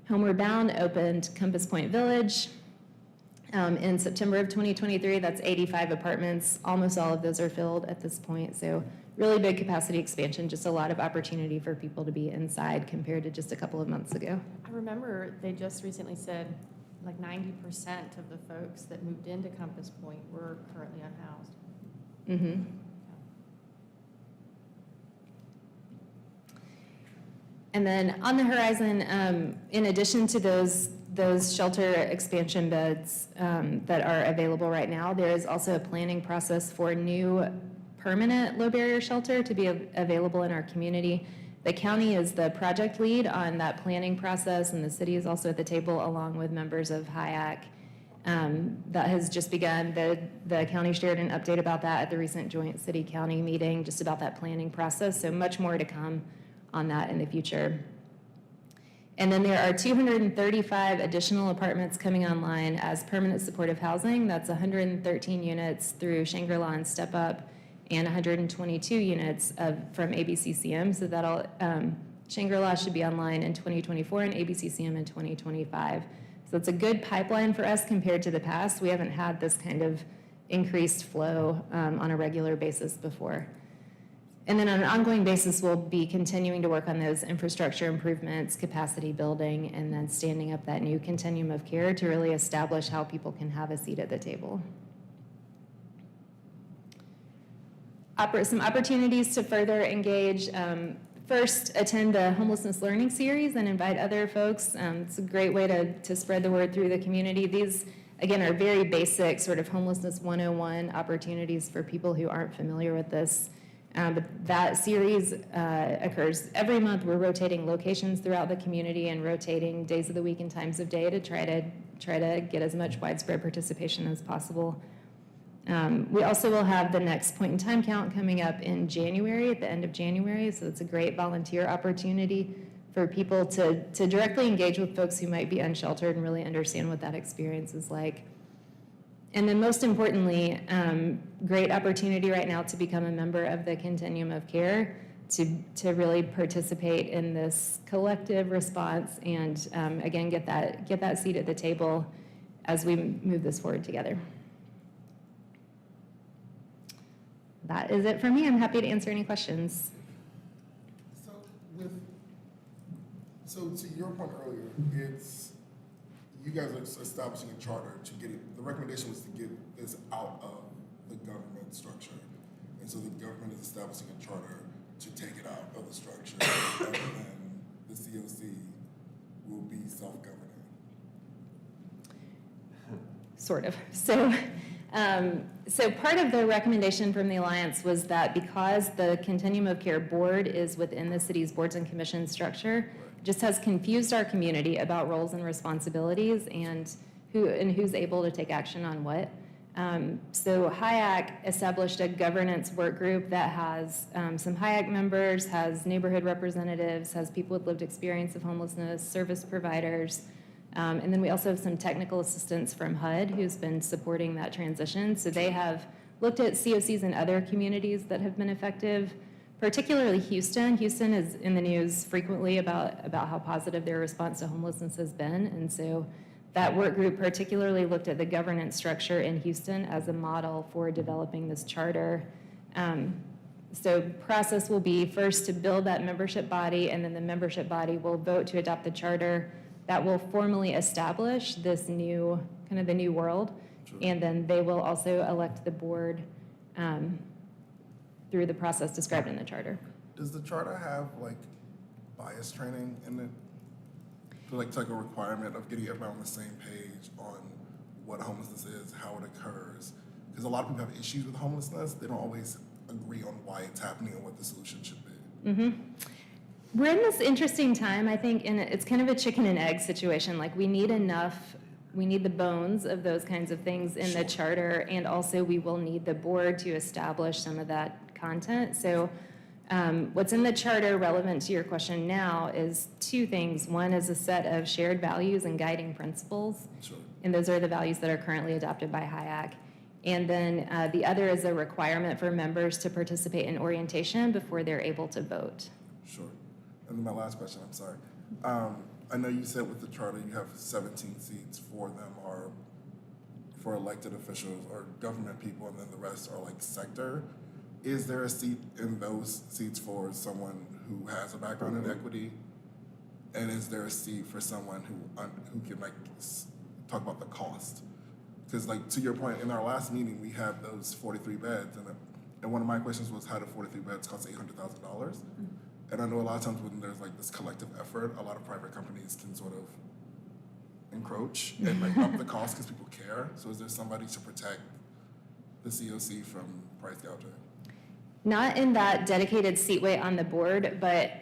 Homeward Bound opened Compass Point Village in September of 2023. That's 85 apartments. Almost all of those are filled at this point. So really big capacity expansion, just a lot of opportunity for people to be inside compared to just a couple of months ago. I remember they just recently said like 90% of the folks that moved into Compass Point were currently unhoused. Mm-hmm. And then on the horizon, in addition to those shelter expansion beds that are available right now, there is also a planning process for new permanent low barrier shelter to be available in our community. The county is the project lead on that planning process, and the city is also at the table along with members of HIAC. That has just begun. The county shared an update about that at the recent joint city-county meeting, just about that planning process, so much more to come on that in the future. And then there are 235 additional apartments coming online as permanent supportive housing. That's 113 units through Shangri-La and Step Up, and 122 units from ABCCM. So that'll Shangri-La should be online in 2024 and ABCCM in 2025. So it's a good pipeline for us compared to the past. We haven't had this kind of increased flow on a regular basis before. And then on an ongoing basis, we'll be continuing to work on those infrastructure improvements, capacity building, and then standing up that new continuum of care to really establish how people can have a seat at the table. Some opportunities to further engage. First, attend the homelessness learning series and invite other folks. It's a great way to spread the word through the community. These, again, are very basic sort of homelessness 101 opportunities for people who aren't familiar with this. But that series occurs every month. We're rotating locations throughout the community and rotating days of the week and times of day to try to get as much widespread participation as possible. We also will have the next point in time count coming up in January, at the end of January, so it's a great volunteer opportunity for people to directly engage with folks who might be unsheltered and really understand what that experience is like. And then most importantly, great opportunity right now to become a member of the continuum of care, to really participate in this collective response and, again, get that seat at the table as we move this forward together. That is it for me. I'm happy to answer any questions. So to your point earlier, it's, you guys are establishing a charter to get it, the recommendation was to get this out of the government structure. And so the government is establishing a charter to take it out of the structure, and then the COC will be self-governing. Sort of. So part of the recommendation from the Alliance was that because the Continuum of Care Board is within the city's boards and commissions structure, it just has confused our community about roles and responsibilities and who's able to take action on what. So HIAC established a governance work group that has some HIAC members, has neighborhood representatives, has people with lived experience of homelessness, service providers, and then we also have some technical assistance from HUD who's been supporting that transition. So they have looked at COCs in other communities that have been effective, particularly Houston. Houston is in the news frequently about how positive their response to homelessness has been. And so that work group particularly looked at the governance structure in Houston as a model for developing this charter. So process will be first to build that membership body, and then the membership body will vote to adopt the charter that will formally establish this new, kind of the new world. Sure. And And then they will also elect the board through the process described in the charter. does the charter have like bias training in it? So like a requirement of getting everyone on the same page on what homelessness is, how it occurs? Because a lot of people have issues with homelessness. They don't always agree on why it's happening and what the solution should be. Mm-hmm. We're in this interesting time, I think, and it's kind of a chicken and egg situation. Like we need the bones of those kinds of things in the charter, and also we will need the board to establish some of that content. So what's in the charter relevant to your question now is two things. One is a set of shared values and guiding principles, Sure. and those are the values that are currently adopted by HIAC. And then the other is a requirement for members to participate in orientation before they're able to vote. Sure. And then my last question, I'm sorry. I know you said with the charter you have 17 seats, 4 of them are for elected officials or government people, and then the rest are like sector. Is there a seat in those seats for someone who has a background in equity? And is there a seat for someone who can like talk about the cost? Because like to your point, in our last meeting, we had those 43 beds, and one of my questions was how do 43 beds cost $800,000? And I know a lot of times when there's like this collective effort, a lot of private companies can sort of encroach and like up the cost because people care. So is there somebody to protect the COC from price gouging? Not in that dedicated seat weight on the board, but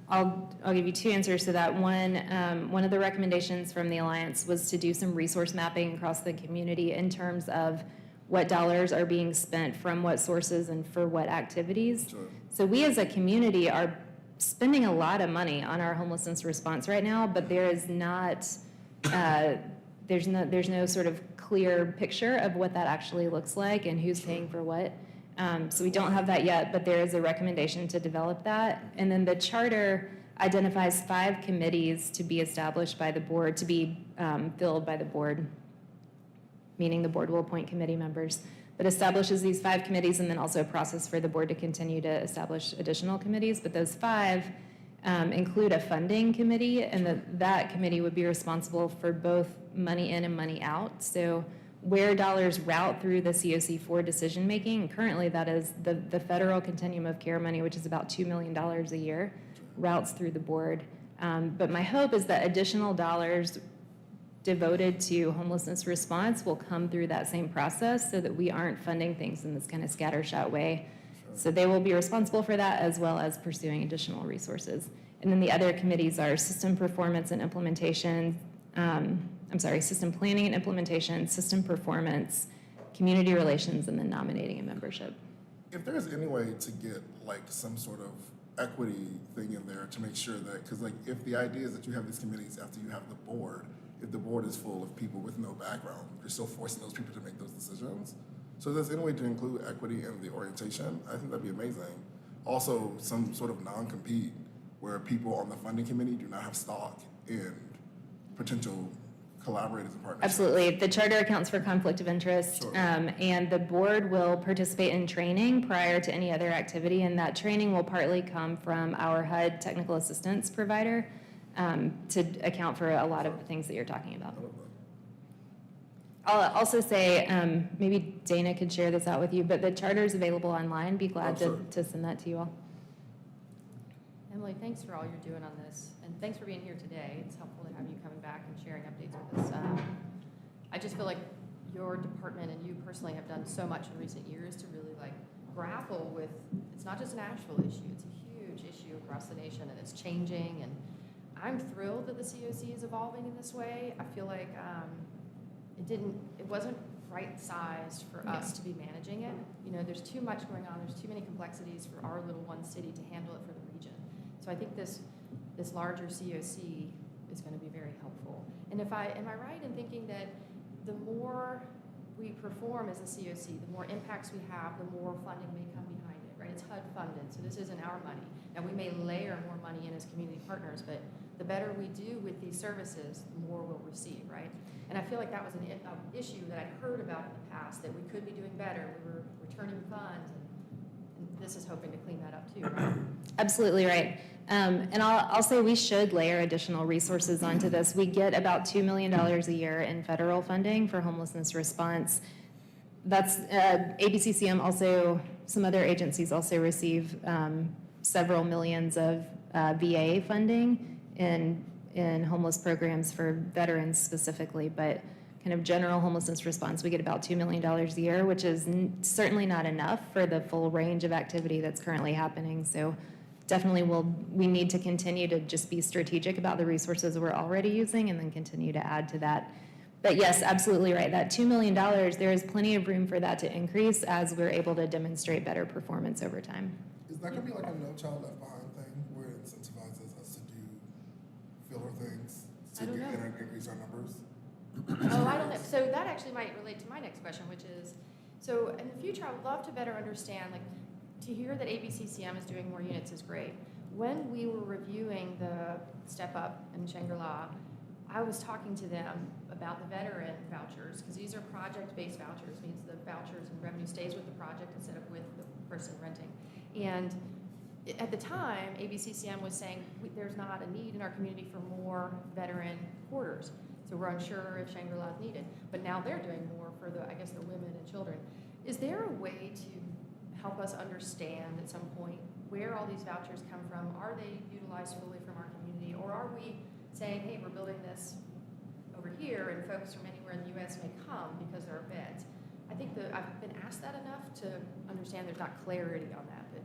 I'll give you two answers to that. One of the recommendations from the Alliance was to do some resource mapping across the community in terms of what dollars are being spent from what sources and for what activities. Sure. So we as a community are spending a lot of money on our homelessness response right now, but there is not, there's no sort of clear picture of what that actually looks like and who's paying for what. So we don't have that yet, but there is a recommendation to develop that. And then the charter identifies 5 committees to be established by the board, to be filled by the board, meaning the board will appoint committee members, but establishes these 5 committees and then also a process for the board to continue to establish additional committees. But those 5 include a funding committee, and that committee would be responsible for both money in and money out. So where dollars route through the COC for decision-making, currently that is the federal Continuum of Care money, which is about $2 million a year, routes through the board. But my hope is that additional dollars devoted to homelessness response will come through that same process so that we aren't funding things in this kind of scattershot way. Sure. So they will be responsible for that as well as pursuing additional resources. And then the other committees are system performance and implementation, system planning and implementation, system performance, community relations, and then nominating and membership. If there's any way to get like some sort of equity thing in there to make sure that, because like if the idea is that you have these committees after you have the board, if the board is full of people with no background, you're still forcing those people to make those decisions. So if there's any way to include equity in the orientation, I think that'd be amazing. also some sort of non-compete where people on the funding committee do not have stock in potential collaborators and partners. Absolutely. The charter accounts for conflict of interest, Sure. and the board will participate in training prior to any other activity, and that training will partly come from our HUD technical assistance provider to account for a lot of the things that you're talking about. I'll also say, maybe Dana could share this out with you, but the charter is available online. Be glad sure. to send that to you all. Emily, thanks for all you're doing on this, and thanks for being here today. It's helpful to have you coming back and sharing updates with us. I just feel like your department and you personally have done so much in recent years to really like grapple with, it's not just an Asheville issue, it's a huge issue across the nation, and it's changing, and I'm thrilled that the COC is evolving in this way. I feel like it wasn't right-sized for us to be managing it. You know, there's too much going on, there's too many complexities for our little one city to handle it for the region. So I think this larger COC is going to be very helpful. And am I right in thinking that the more we perform as a COC, the more impacts we have, the more funding may come behind it, right? It's HUD funded, so this isn't our money. Now, we may layer more money in as community partners, but the better we do with these services, the more we'll receive, right? And I feel like that was an issue that I'd heard about in the past, that we could be doing better. We were returning funds, and this is hoping to clean that up too, right? Absolutely right. And I'll say we should layer additional resources onto this. We get about $2 million a year in federal funding for homelessness response. That's ABCCM also, some other agencies also receive several millions of VA funding in homeless programs for veterans specifically, but kind of general homelessness response, we get about $2 million a year, which is certainly not enough for the full range of activity that's currently happening. So definitely we need to continue to just be strategic about the resources we're already using and then continue to add to that. But yes, absolutely right. That $2 million, there is plenty of room for that to increase as we're able to demonstrate better performance over time. Is that gonna be like a No Child Left Behind thing where it incentivizes us to do filler things to I don't know. increase our numbers? Oh, I don't know. So that actually might relate to my next question, which is, so in the future, I would love to better understand, like, to hear that ABCCM is doing more units is great. When we were reviewing the Step Up in Shangri-La, I was talking to them about the veteran vouchers, because these are project-based vouchers, means the vouchers and revenue stays with the project instead of with the person renting. And at the time, ABCCM was saying there's not a need in our community for more veteran quarters. So we're unsure if Shangri-La is needed. But now they're doing more for the women and children. Is there a way to help us understand at some point where all these vouchers come from? Are they utilized fully from our community? Or are we saying, hey, we're building this over here and folks from anywhere in the US may come because there are beds? I think I've been asked that enough to understand there's not clarity on that. But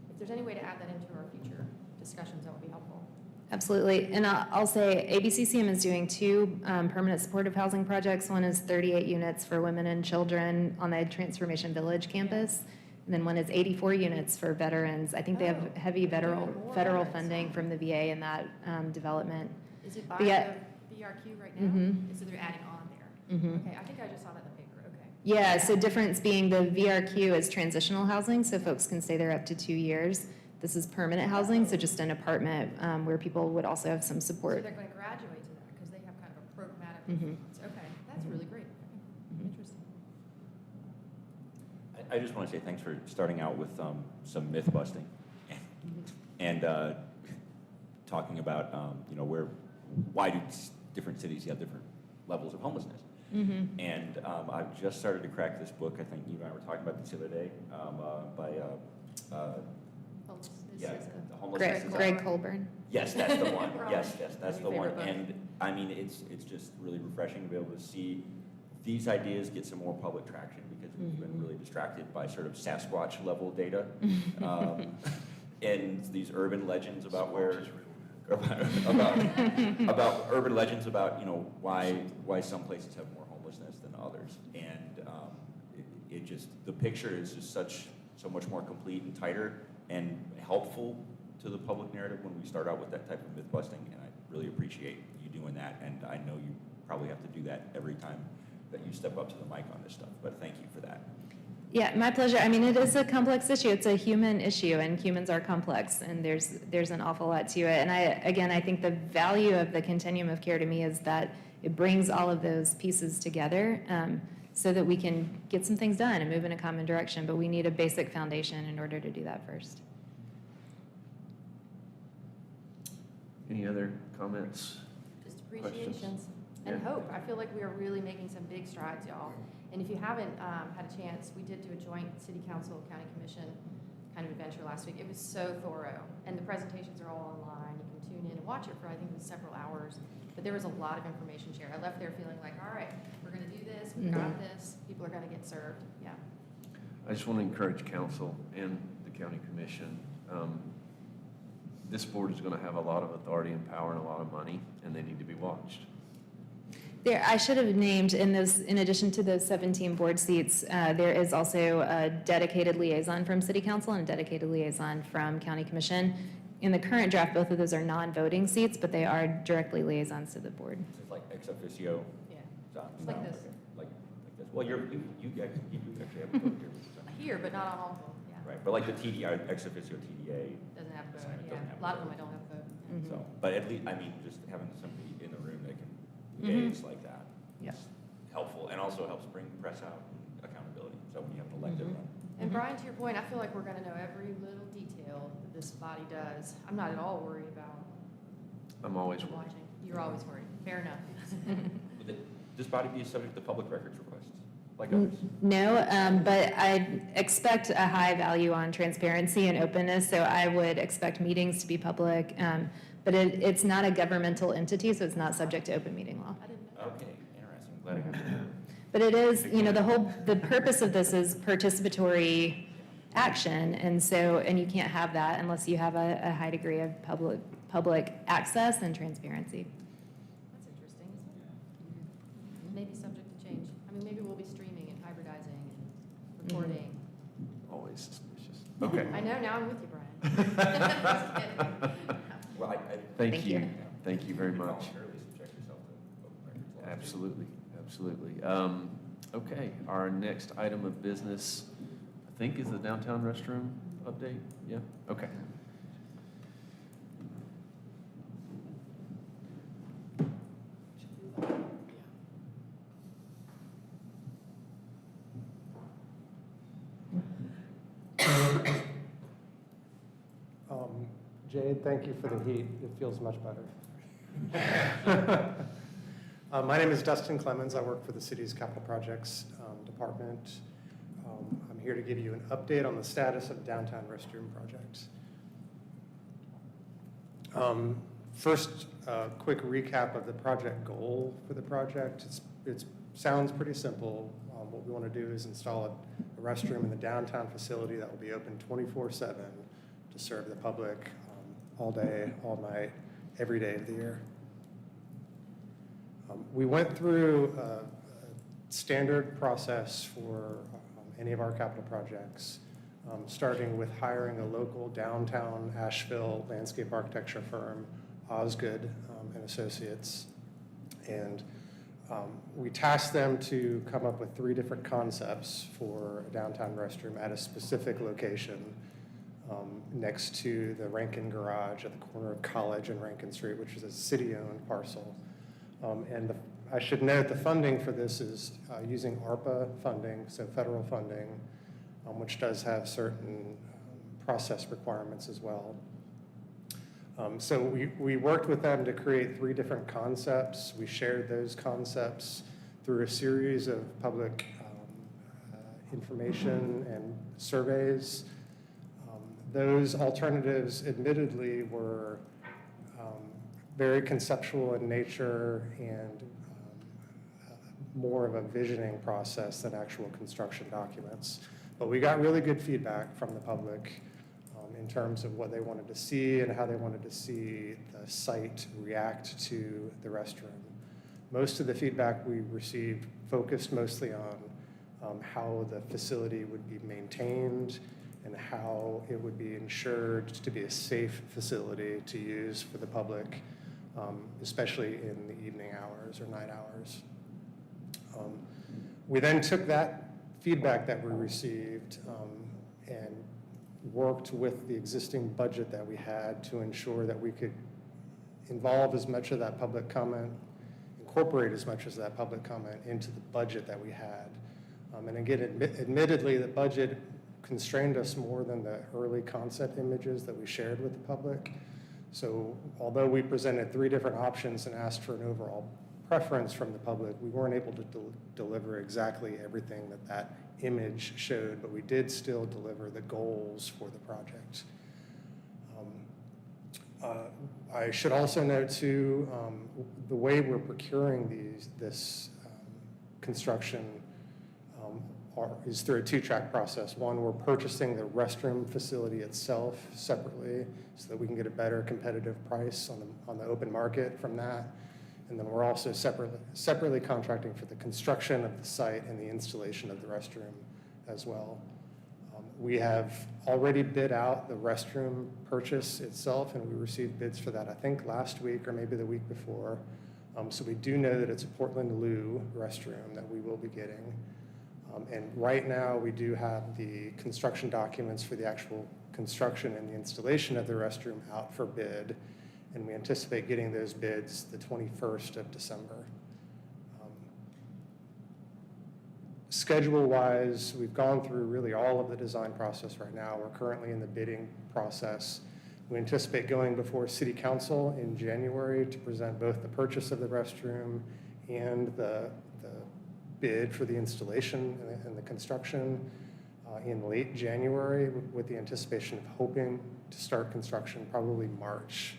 if there's any way to add that into our future discussions, that would be helpful. Absolutely. And I'll say ABCCM is doing 2 permanent supportive housing projects. One is 38 units for women and children on the Transformation Village campus. And then one is 84 units for veterans. I think they have heavy federal funding from the VA in that development. Is it by But yeah. the VRQ right now? Mhm. So they're adding on there? Mhm. Okay, I think I just saw that in the paper, okay. Yeah, so difference being the VRQ is transitional housing, so folks can stay there up to 2 years. This is permanent housing, so just an apartment where people would also have some So support. they're going to graduate to that because they have kind of a programmatic Mhm. influence. Okay, that's really great. Okay. Interesting. I just want to say thanks for starting out with some myth busting and talking about why do different cities have different levels of homelessness. Mhm. And I've just started to crack this book. I think you and I were talking about this the other day by the homelessness. Greg Colburn. Yes, that's the one. Right. Yes, that's the Your one. favorite book. And I mean, it's just really refreshing to be able to see these ideas get some more public traction because we've been really distracted by sort of Sasquatch level data and these urban legends about about urban legends about why some places have more homelessness than others, and it just the picture is just so much more complete and tighter and helpful to the public narrative when we start out with that type of myth busting, and I really appreciate you doing that, and I know you probably have to do that every time that you step up to the mic on this stuff, but thank you for that. Yeah, my pleasure. I mean, it is a complex issue. It's a human issue, and humans are complex, and there's an awful lot to it. And I think the value of the continuum of care to me is that it brings all of those pieces together so that we can get some things done and move in a common direction. But we need a basic foundation in order to do that first. Any other comments? Just Questions? appreciations and Yeah. hope. I feel like we are really making some big strides, y'all. And if you haven't had a chance, we did do a joint city council, county commission kind of adventure last week. It was so thorough. And the presentations are all online. You can tune in and watch it for, I think it was several hours. But there was a lot of information shared. I left there feeling like, all right, we're going to do this. We've got this. People are going to get served. Yeah. I just want to encourage council and the county commission. This board is going to have a lot of authority and power and a lot of money, and they need to be watched. There, I should have named in addition to those 17 board seats, there is also a dedicated liaison from City Council and a dedicated liaison from County Commission. In the current draft, both of those are non-voting seats, but they are directly liaisons to the board. It's like ex officio. Yeah. So- It's like no, this. okay. Like this. Well, you do actually have a vote here. So- Here, but not on all of them. Yeah. Right, but like the TDA, ex officio TDA. Doesn't have a vote. Doesn't Yeah. have A lot a of them vote. I don't have a vote. Mhm. So, but at least, I mean, just having somebody in the room that can Mhm. liaise like that Yeah. is helpful, and also helps bring press out and accountability. So when you have an elected Mhm. one. And Brian, to your point, I feel like we're gonna know every little detail that this body does. I'm not at all worried about I'm always worried. watching. You're always worried. Fair enough. Would this body be subject to public records requests, like others? No, but I expect a high value on transparency and openness, so I would expect meetings to be public. But it's not a governmental entity, so it's not subject to open meeting law. I didn't know. Okay, interesting. Glad I got that. But it is, the purpose of this is participatory action, and you can't have that unless you have a high degree of public access and transparency. That's interesting, isn't it? Maybe subject to change. I mean, maybe we'll be streaming and hybridizing and recording. Always suspicious. Okay. I know, now I'm with you, Brian. Just kidding. Well, Thank Thank you. you. Thank you very much. voluntarily subject yourself to open records laws. Absolutely, absolutely. Okay, our next item of business, I think, is the downtown restroom update? Yeah, okay. Jade, thank you for the heat. It feels much better. My name is Dustin Clemens. I work for the city's capital projects department. I'm here to give you an update on the status of the downtown restroom project. First, a quick recap of the project goal for the project. It sounds pretty simple. What we want to do is install a restroom in the downtown facility that will be open 24/7 to serve the public all day, all night, every day of the year. We went through a standard process for any of our capital projects, starting with hiring a local downtown Asheville landscape architecture firm, Osgood and Associates. And we tasked them to come up with 3 different concepts for a downtown restroom at a specific location next to the Rankin Garage at the corner of College and Rankin Street, which is a city-owned parcel. I should note the funding for this is using ARPA funding, so federal funding, which does have certain process requirements as well. So we worked with them to create 3 different concepts. We shared those concepts through a series of public information and surveys. Those alternatives admittedly were very conceptual in nature and more of a visioning process than actual construction documents. But we got really good feedback from the public in terms of what they wanted to see and how they wanted to see the site react to the restroom. Most of the feedback we received focused mostly on how the facility would be maintained and how it would be ensured to be a safe facility to use for the public, especially in the evening hours or night hours. We then took that feedback that we received and worked with the existing budget that we had to ensure that we could involve as much of that public comment, incorporate as much of that public comment into the budget that we had. And again, admittedly, the budget constrained us more than the early concept images that we shared with the public. So although we presented 3 different options and asked for an overall preference from the public, we weren't able to deliver exactly everything that that image showed, but we did still deliver the goals for the project. I should also note too, the way we're procuring this construction is through a 2-track process. One, we're purchasing the restroom facility itself separately so that we can get a better competitive price on the open market from that. And then we're also separately contracting for the construction of the site and the installation of the restroom as well. We have already bid out the restroom purchase itself, and we received bids for that, I think, last week or maybe the week before. So we do know that it's a Portland Loo restroom that we will be getting. And right now, we do have the construction documents for the actual construction and the installation of the restroom out for bid, and we anticipate getting those bids the 21st of December. Schedule-wise, we've gone through really all of the design process right now. We're currently in the bidding process. We anticipate going before City Council in January to present both the purchase of the restroom and the bid for the installation and the construction in late January, with the anticipation of hoping to start construction probably March.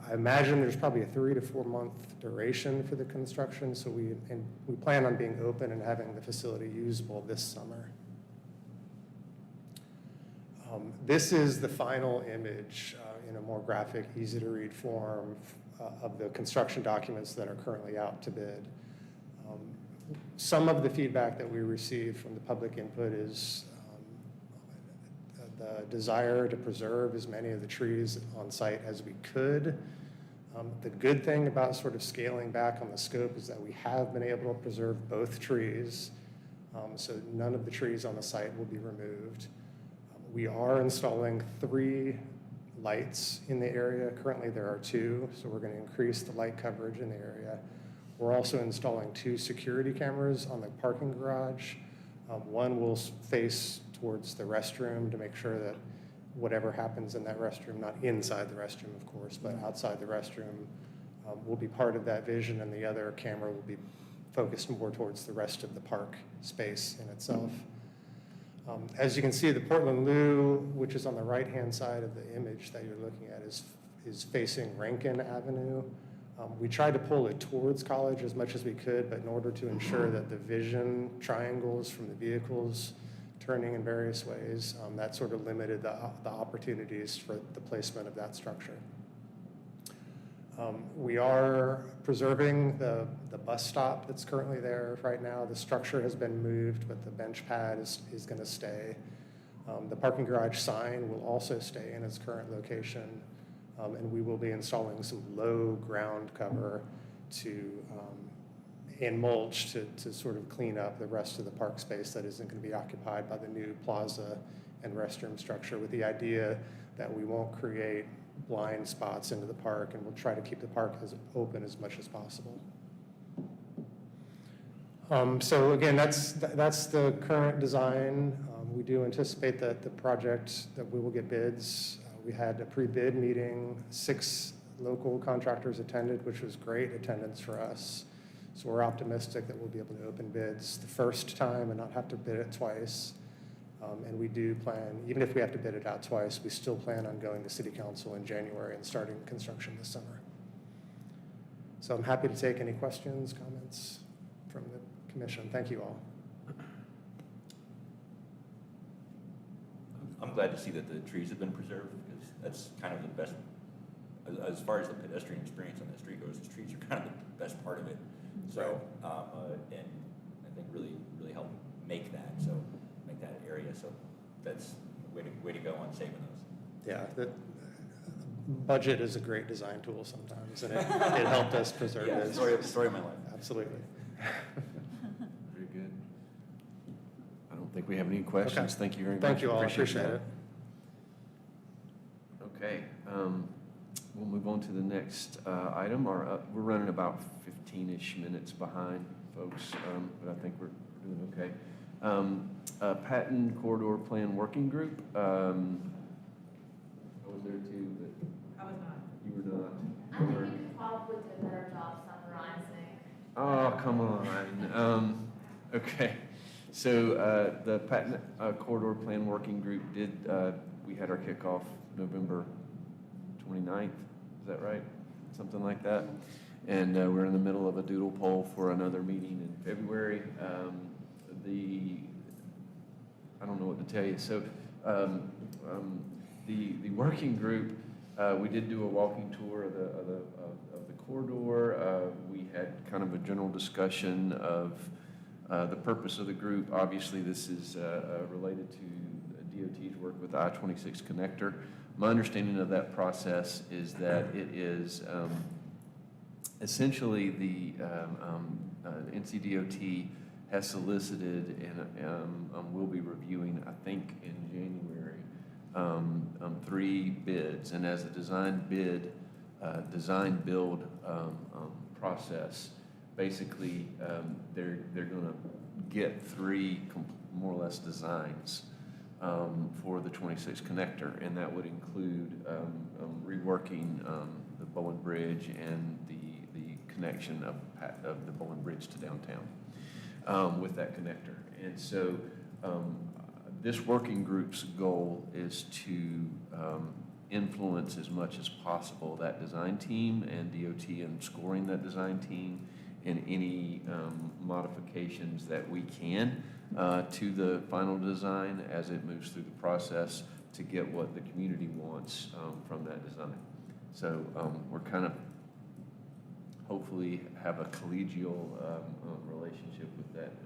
I imagine there's probably a 3 to 4 month duration for the construction, so we plan on being open and having the facility usable this summer. This is the final image in a more graphic, easy to read form of the construction documents that are currently out to bid. Some of the feedback that we received from the public input is the desire to preserve as many of the trees on site as we could. The good thing about sort of scaling back on the scope is that we have been able to preserve both trees, so none of the trees on the site will be removed. We are installing 3 lights in the area. Currently there are 2, so we're going to increase the light coverage in the area. We're also installing 2 security cameras on the parking garage. One will face towards the restroom to make sure that whatever happens in that restroom, not inside the restroom, of course, but outside the restroom, will be part of that vision, and the other camera will be focused more towards the rest of the park space in itself. As you can see, the Portland Loo, which is on the right-hand side of the image that you're looking at, is facing Rankin Avenue. We tried to pull it towards College as much as we could, but in order to ensure that the vision triangles from the vehicles turning in various ways, that sort of limited the opportunities for the placement of that structure. We are preserving the bus stop that's currently there right now. The structure has been moved, but the bench pad is going to stay. The parking garage sign will also stay in its current location. And we will be installing some low ground cover and mulch to sort of clean up the rest of the park space that isn't going to be occupied by the new plaza and restroom structure, with the idea that we won't create blind spots into the park, and we'll try to keep the park as open as much as possible. So again, that's the current design. We do anticipate that the project, that we will get bids. We had a pre-bid meeting, 6 local contractors attended, which was great attendance for us. So we're optimistic that we'll be able to open bids the first time and not have to bid it twice. And we do plan, even if we have to bid it out twice, we still plan on going to City Council in January and starting construction this summer. So I'm happy to take any questions, comments from the commission. Thank you all. I'm glad to see that the trees have been preserved, because that's kind of the best, as far as the pedestrian experience on the street goes, the trees are kind of the best part of it. So, and I think really help make that, make that area, so that's way to go on saving those. Yeah, the budget is a great design tool sometimes, and it helped us preserve it. Story of my life. Absolutely. Very good. don't think we have any questions. Okay. Thank you very much. Thank you all, I appreciate that. it. Okay, we'll move on to the next item. We're running about 15-ish minutes behind, folks, but I think we're doing okay. Patton Corridor Plan Working Group. I was there too, but I was not. you were not. I think you could probably do a better job summarizing. Oh, come on. Okay, so the Patton Corridor Plan Working Group did, we had our kickoff November 29th, is that right? Something like that. And we're in the middle of a doodle poll for another meeting in February. I don't know what to tell you. So the working group, we did do a walking tour of the corridor. We had kind of a general discussion of the purpose of the group. Obviously, this is related to DOT's work with the I-26 connector. My understanding of that process is that it is essentially the NCDOT has solicited and will be reviewing, I think, in January, 3 bids. And as a design-build process, basically, they're going to get 3 more or less designs for the 26 connector, and that would include reworking the Bowen Bridge and the connection of the Bowen Bridge to downtown with that connector. And so this working group's goal is to influence as much as possible that design team and DOT in scoring that design team and any modifications that we can to the final design as it moves through the process to get what the community wants from that design. So we're kind of hopefully have a collegial relationship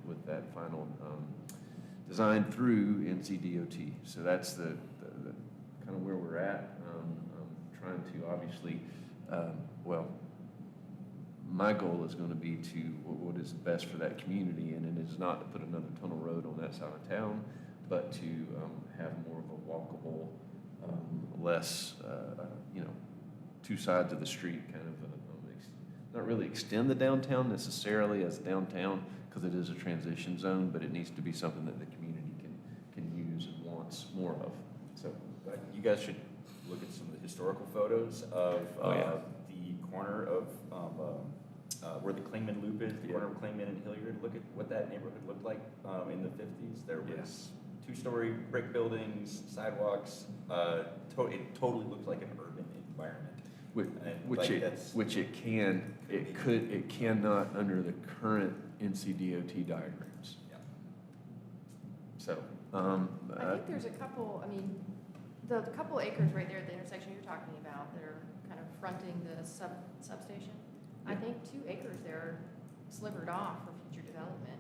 with that final design through NCDOT. So that's the kind of where we're at. Trying to obviously, my goal is going to be to what is best for that community, and it is not to put another tunnel road on that side of town, but to have more of a walkable, less, 2 sides of the street kind of, not really extend the downtown necessarily as downtown, because it is a transition zone, but it needs to be something that the community can use and wants more of. So You guys should look at some of the historical photos of the corner of where the Klingman Loop is, the corner of Klingman and Hilliard. Look at what that neighborhood looked like in the 50s. There was 2-story brick buildings, sidewalks. It totally looked like an urban environment. It cannot under the current NCDOT diagrams. Yeah. So, I think there's a couple, the couple acres right there at the intersection you're talking about that are kind of fronting the substation. I think 2 acres there slivered off for future development.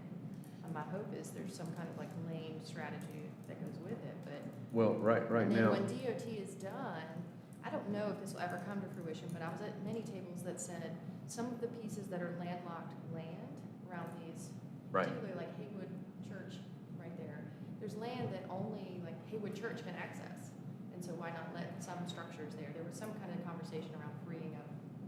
My hope is there's some kind of like lane strategy that goes with it, but. well, right And now. then when DOT is done, I don't know if this will ever come to fruition, but I was at many tables that said some of the pieces that are landlocked land around these, Right. particularly like Haywood Church right there, there's land that only like Haywood Church can access. And so why not let some structures there? There was some kind of conversation around freeing up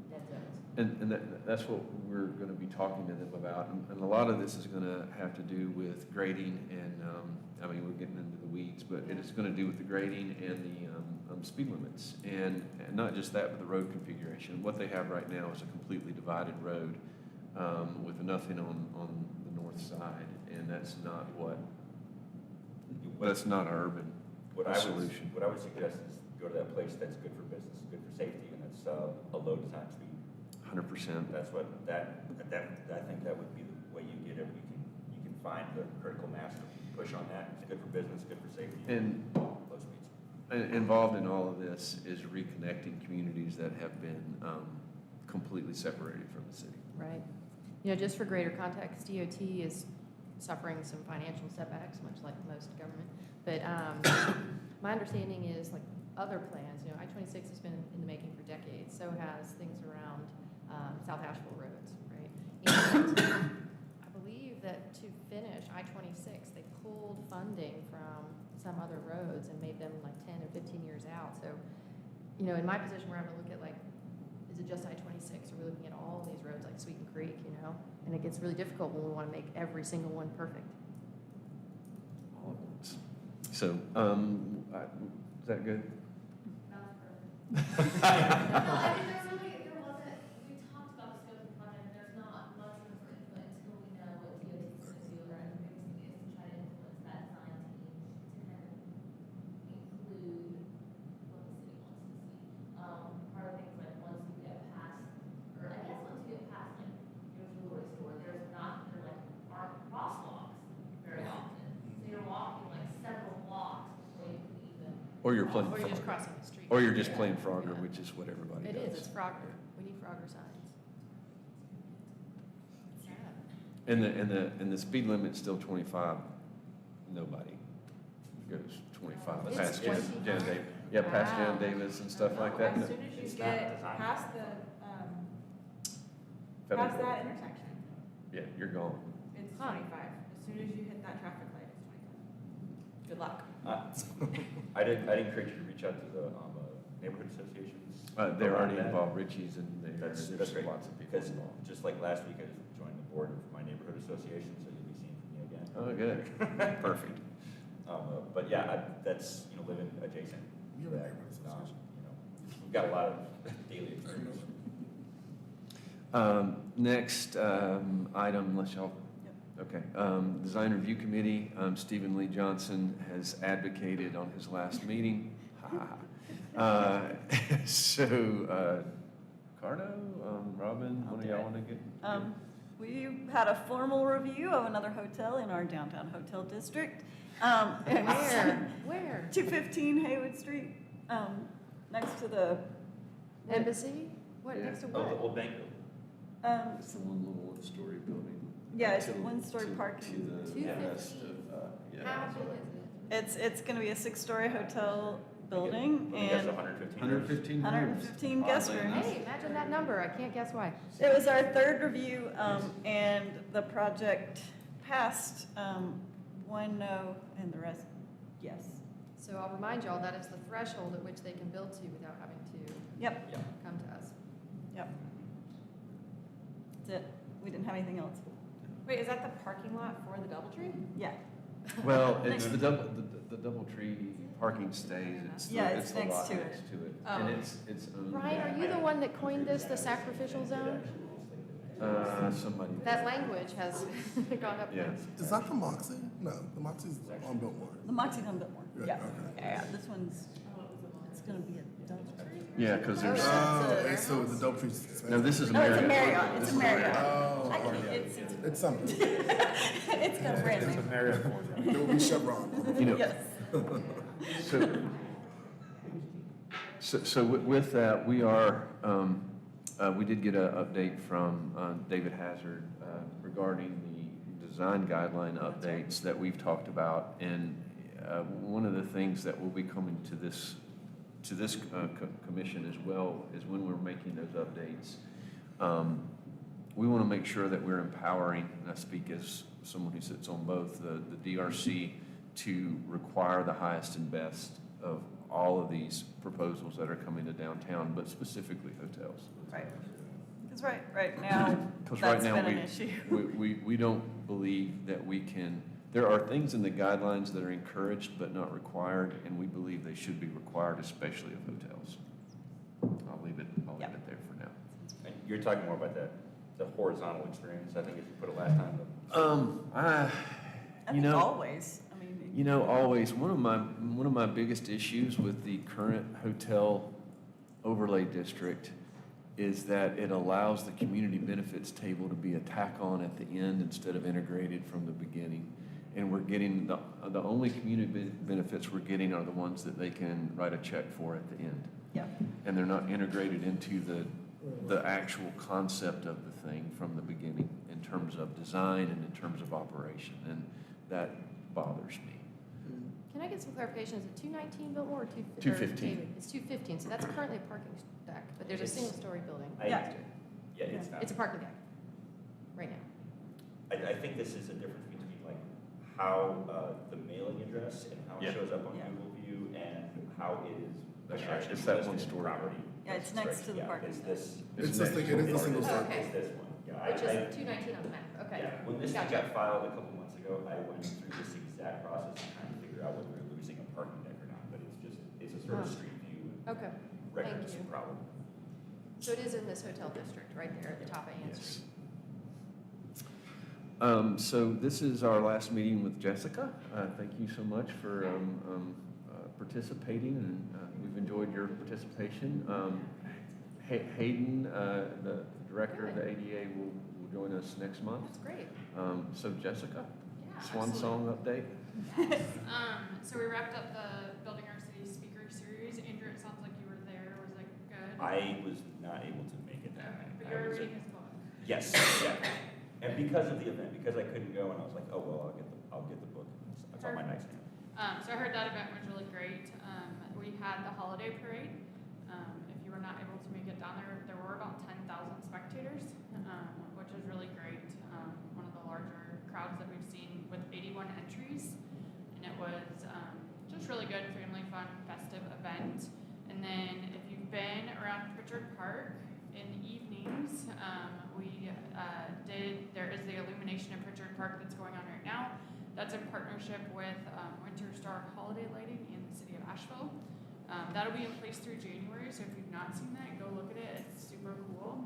dead zones. And that's what we're going to be talking to them about. And a lot of this is going to have to do with grading and, we're getting into the weeds, but it is going to do with the grading and the speed limits. And not just that, but the road configuration. What they have right now is a completely divided road with nothing on the north side. And that's not that's not our urban solution. What I would suggest is go to that place that's good for business, good for safety, and that's a low design speed. 100%. That's what I think that would be the way you get it. You can find the critical mass to push on that. It's good for business, good for safety, And low speeds. involved in all of this is reconnecting communities that have been completely separated from the city. Right. Just for greater context, DOT is suffering some financial setbacks, much like most government. But my understanding is like other plans, I-26 has been in the making for decades. So has things around South Asheville roads, right? And I believe that to finish I-26, they pulled funding from some other roads and made them like 10 or 15 years out. So, you know, in my position where I'm gonna look at like, is it just I-26? Are we looking at all of these roads like Sweeten Creek, you know? And it gets really difficult when we wanna make every single one perfect. All at once. So, is that good? No, I think there wasn't, we talked about the scope of the project, there's not much room for input until we know what DOT is going to do. And the biggest thing is to try to influence that design team to kind of include what the city wants to see. Part of things like once you get past, or I guess once you get past like your jewelry store, there aren't crosswalks very often. So you're walking like several blocks before you can even. Or you're playing Or you're just Frogger. crossing the street. Or you're just playing Frogger, which is what everybody It does. is, it's Frogger. We need Frogger signs. And the speed limit's still 25. Nobody goes 25 It's past Jan 25? Davis. Yeah, past Jan Wow. Davis and stuff like that. As soon as It's you not get designed. past the, Federal past road. that intersection, Yeah, you're gone. it's Huh. 25. As soon as you hit that traffic light, it's 25. Good luck. I didn't encourage you to reach out to the neighborhood associations. They're around already that. involved, Richie's and That's there's great, lots of people because involved. just like last week, I just joined the board of my neighborhood association, so you'll be seeing from me again. Oh, good. Perfect. But yeah, that's, living adjacent. You have a neighborhood association? We've got a lot of daily experience. Next item, unless y'all, okay. Design Review Committee, Stephen Lee Johnson has advocated on his last meeting. So, Cardo, Robin, one of y'all want to get? We had a formal review of another hotel in our downtown hotel district. Where? Where? 215 Haywood Street, next to the, Embassy? What, next to Oh, the what? old bank building. It's the one little one-story building. Yeah, it's a to- one-story parking. To the 250. west of, yeah. How big is it? it's gonna be a 6-story hotel building I think that's and 115. 115 rooms. 115 guest Oddly rooms. enough. Hey, imagine that number. I can't guess why. It was our third review, and the project passed, one no and the rest yes. So I'll remind y'all, that is the threshold at which they can build to without having to Yep, come to us. yep. That's it. We didn't have anything else. Wait, is that the parking lot for the DoubleTree? Yeah. Well, it's the DoubleTree parking stays, it's the, Yeah, it's it's the next lot to it. next to it. Oh. And it's owned. Brian, are you the one that coined this, the sacrificial zone? Somebody. That language has gone up. Yeah. Is that the Moxie? No, the Moxie's on Biltmore. The Moxie's on Biltmore. Yeah, Yeah. okay. Yeah, this one's, it's gonna be a DoubleTree. Yeah, because there's, Oh, so the Dope Tree's. no, this is a No, it's a Marriott. Marriott. It's a Marriott. Oh, I can't, okay. it's It's something. it's got a brand It's a name. Marriott for There will be Chevron. You know, Yes. So with that, we did get an update from David Hazard regarding the design guideline updates that we've talked about. And one of the things that will be coming to this commission as well is when we're making those updates, we want to make sure that we're empowering, and I speak as someone who sits on both, the DRC to require the highest and best of all of these proposals that are coming to downtown, but specifically hotels. Right. Because right now, 'Cause right that's now been an issue. we don't believe that we can, there are things in the guidelines that are encouraged but not required, and we believe they should be required, especially of hotels. I'll leave it there for now. And you're talking more about the horizontal experience, I think, as you put it last time. I you think know, always, I mean. You know, always, one of my biggest issues with the current hotel overlay district is that it allows the community benefits table to be a tack on at the end instead of integrated from the beginning. And we're getting, the only community benefits we're getting are the ones that they can write a check for at the end. Yeah. And they're not integrated into the actual concept of the thing from the beginning in terms of design and in terms of operation. And that bothers me. Can I get some clarification? Is it 219 Biltmore or 215? It's 215, so that's currently a parking deck, but there's a single-story building. Yeah, it's not. It's a parking deck, right now. I think this is a difference between like how the mailing address and how Yeah. it shows up on Yeah. Google View and how it is That's right. actually It's that one listed in story. property. Yeah, it's That's next right. to the Yeah, parking it's lot. this. It's just like, it is a single It's circle. this one. Yeah, Which is 219 on the map, okay. Yeah, when this thing Gotcha. got filed a couple months ago, I went through this exact process of trying to figure out whether we're losing a parking deck or not, but it's a sort of Oh. street view Okay, record you. problem. so it is in this hotel district, right there at the top of Ann Yes. Street. So this is our last meeting with Jessica. Thank you so much for participating, and we've enjoyed your participation. Hayden, the director of the ADA, will join us next month. That's great. So Jessica, Yeah, Swan absolutely. Song update? Yes. So we wrapped up the Building Our City speaker series. Andrew, it sounds like you were there. Was it good? I was not able to make it that Okay, night. but I you're was reading his book. Yes, yeah. And because of the event, because I couldn't go, and I was like, oh, well, I'll get the book. It's on my nightstand. So I heard that event was really great. We had the holiday parade. If you were not able to make it down there, there were about 10,000 spectators, which is really great. One of the larger crowds that we've seen with 81 entries. And it was just really good, family fun, festive event. And then if you've been around Pritchard Park in the evenings, there is the illumination in Pritchard Park that's going on right now. That's in partnership with Winter Star Holiday Lighting in the city of Asheville. That'll be in place through January, so if you've not seen that, go look at it. It's super cool.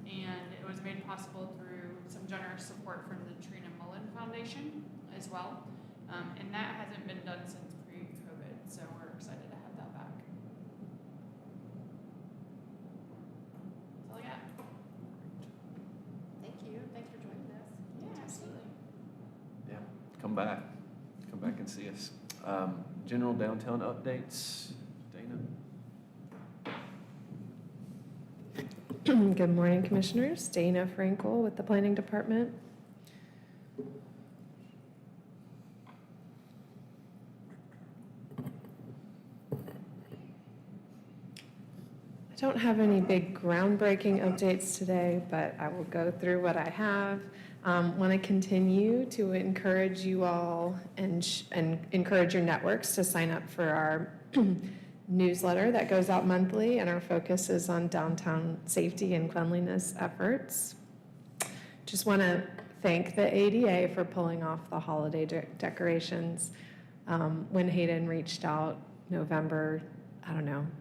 And it was made possible through some generous support from the Trina Mullen Foundation as well. And that hasn't been done since pre-COVID, so we're excited to have that back. That's all I got. Thank you. Thanks for joining us. Yeah, absolutely. Yeah, come back and see us. General downtown updates, Dana? Good morning, Commissioners. Dana Frankel with the Planning Department. I don't have any big groundbreaking updates today, but I will go through what I have. Want to continue to encourage you all and encourage your networks to sign up for our newsletter that goes out monthly, and our focus is on downtown safety and cleanliness efforts. Just want to thank the ADA for pulling off the holiday decorations. When Hayden reached out November,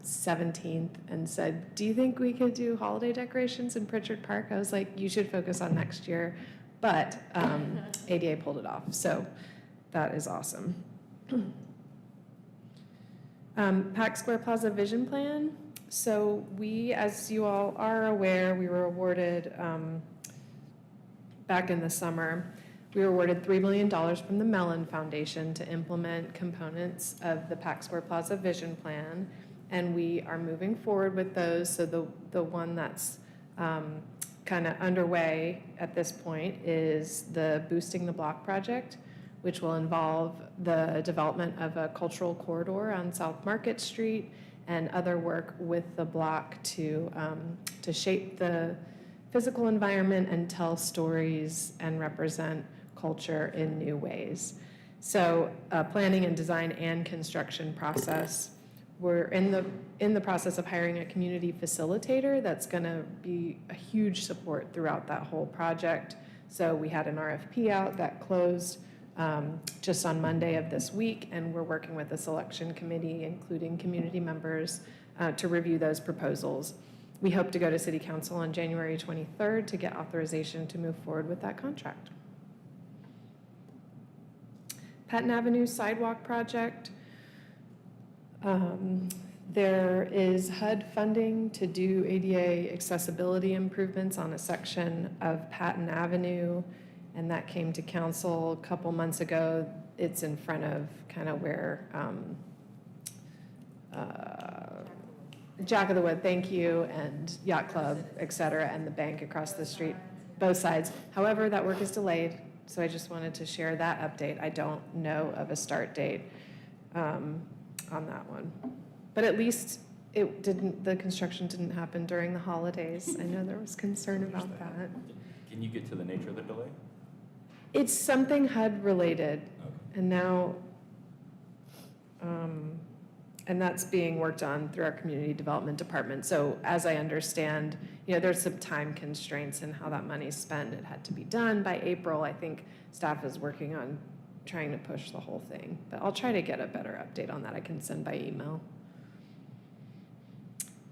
17th, and said, do you think we could do holiday decorations in Pritchard Park? I was like, you should focus on next year. But ADA pulled it off, so that is awesome. Pack Square Plaza Vision Plan. So we, as you all are aware, we were awarded, back in the summer, we were awarded $3 million from the Mellon Foundation to implement components of the Pack Square Plaza Vision Plan. And we are moving forward with those. So the one that's kind of underway at this point is the Boosting the Block project, which will involve the development of a cultural corridor on South Market Street and other work with the block to shape the physical environment and tell stories and represent culture in new ways. So planning and design and construction process. We're in the process of hiring a community facilitator that's going to be a huge support throughout that whole project. So we had an RFP out that closed just on Monday of this week, and we're working with a selection committee, including community members, to review those proposals. We hope to go to City Council on January 23rd to get authorization to move forward with that contract. Patton Avenue Sidewalk Project. There is HUD funding to do ADA accessibility improvements on a section of Patton Avenue, and that came to council a couple months ago. It's in front of kind of where Jack of the Wood, thank you, and Yacht Club, et cetera, and the bank across the street, both sides. However, that work is delayed, so I just wanted to share that update. I don't know of a start date on that one. But at least the construction didn't happen during the holidays. I know there was concern about that. Can you get to the nature of the delay? It's something HUD related, and now, and that's being worked on through our community development department. So as I understand, there's some time constraints in how that money's spent. It had to be done by April. I think staff is working on trying to push the whole thing, but I'll try to get a better update on that. I can send by email.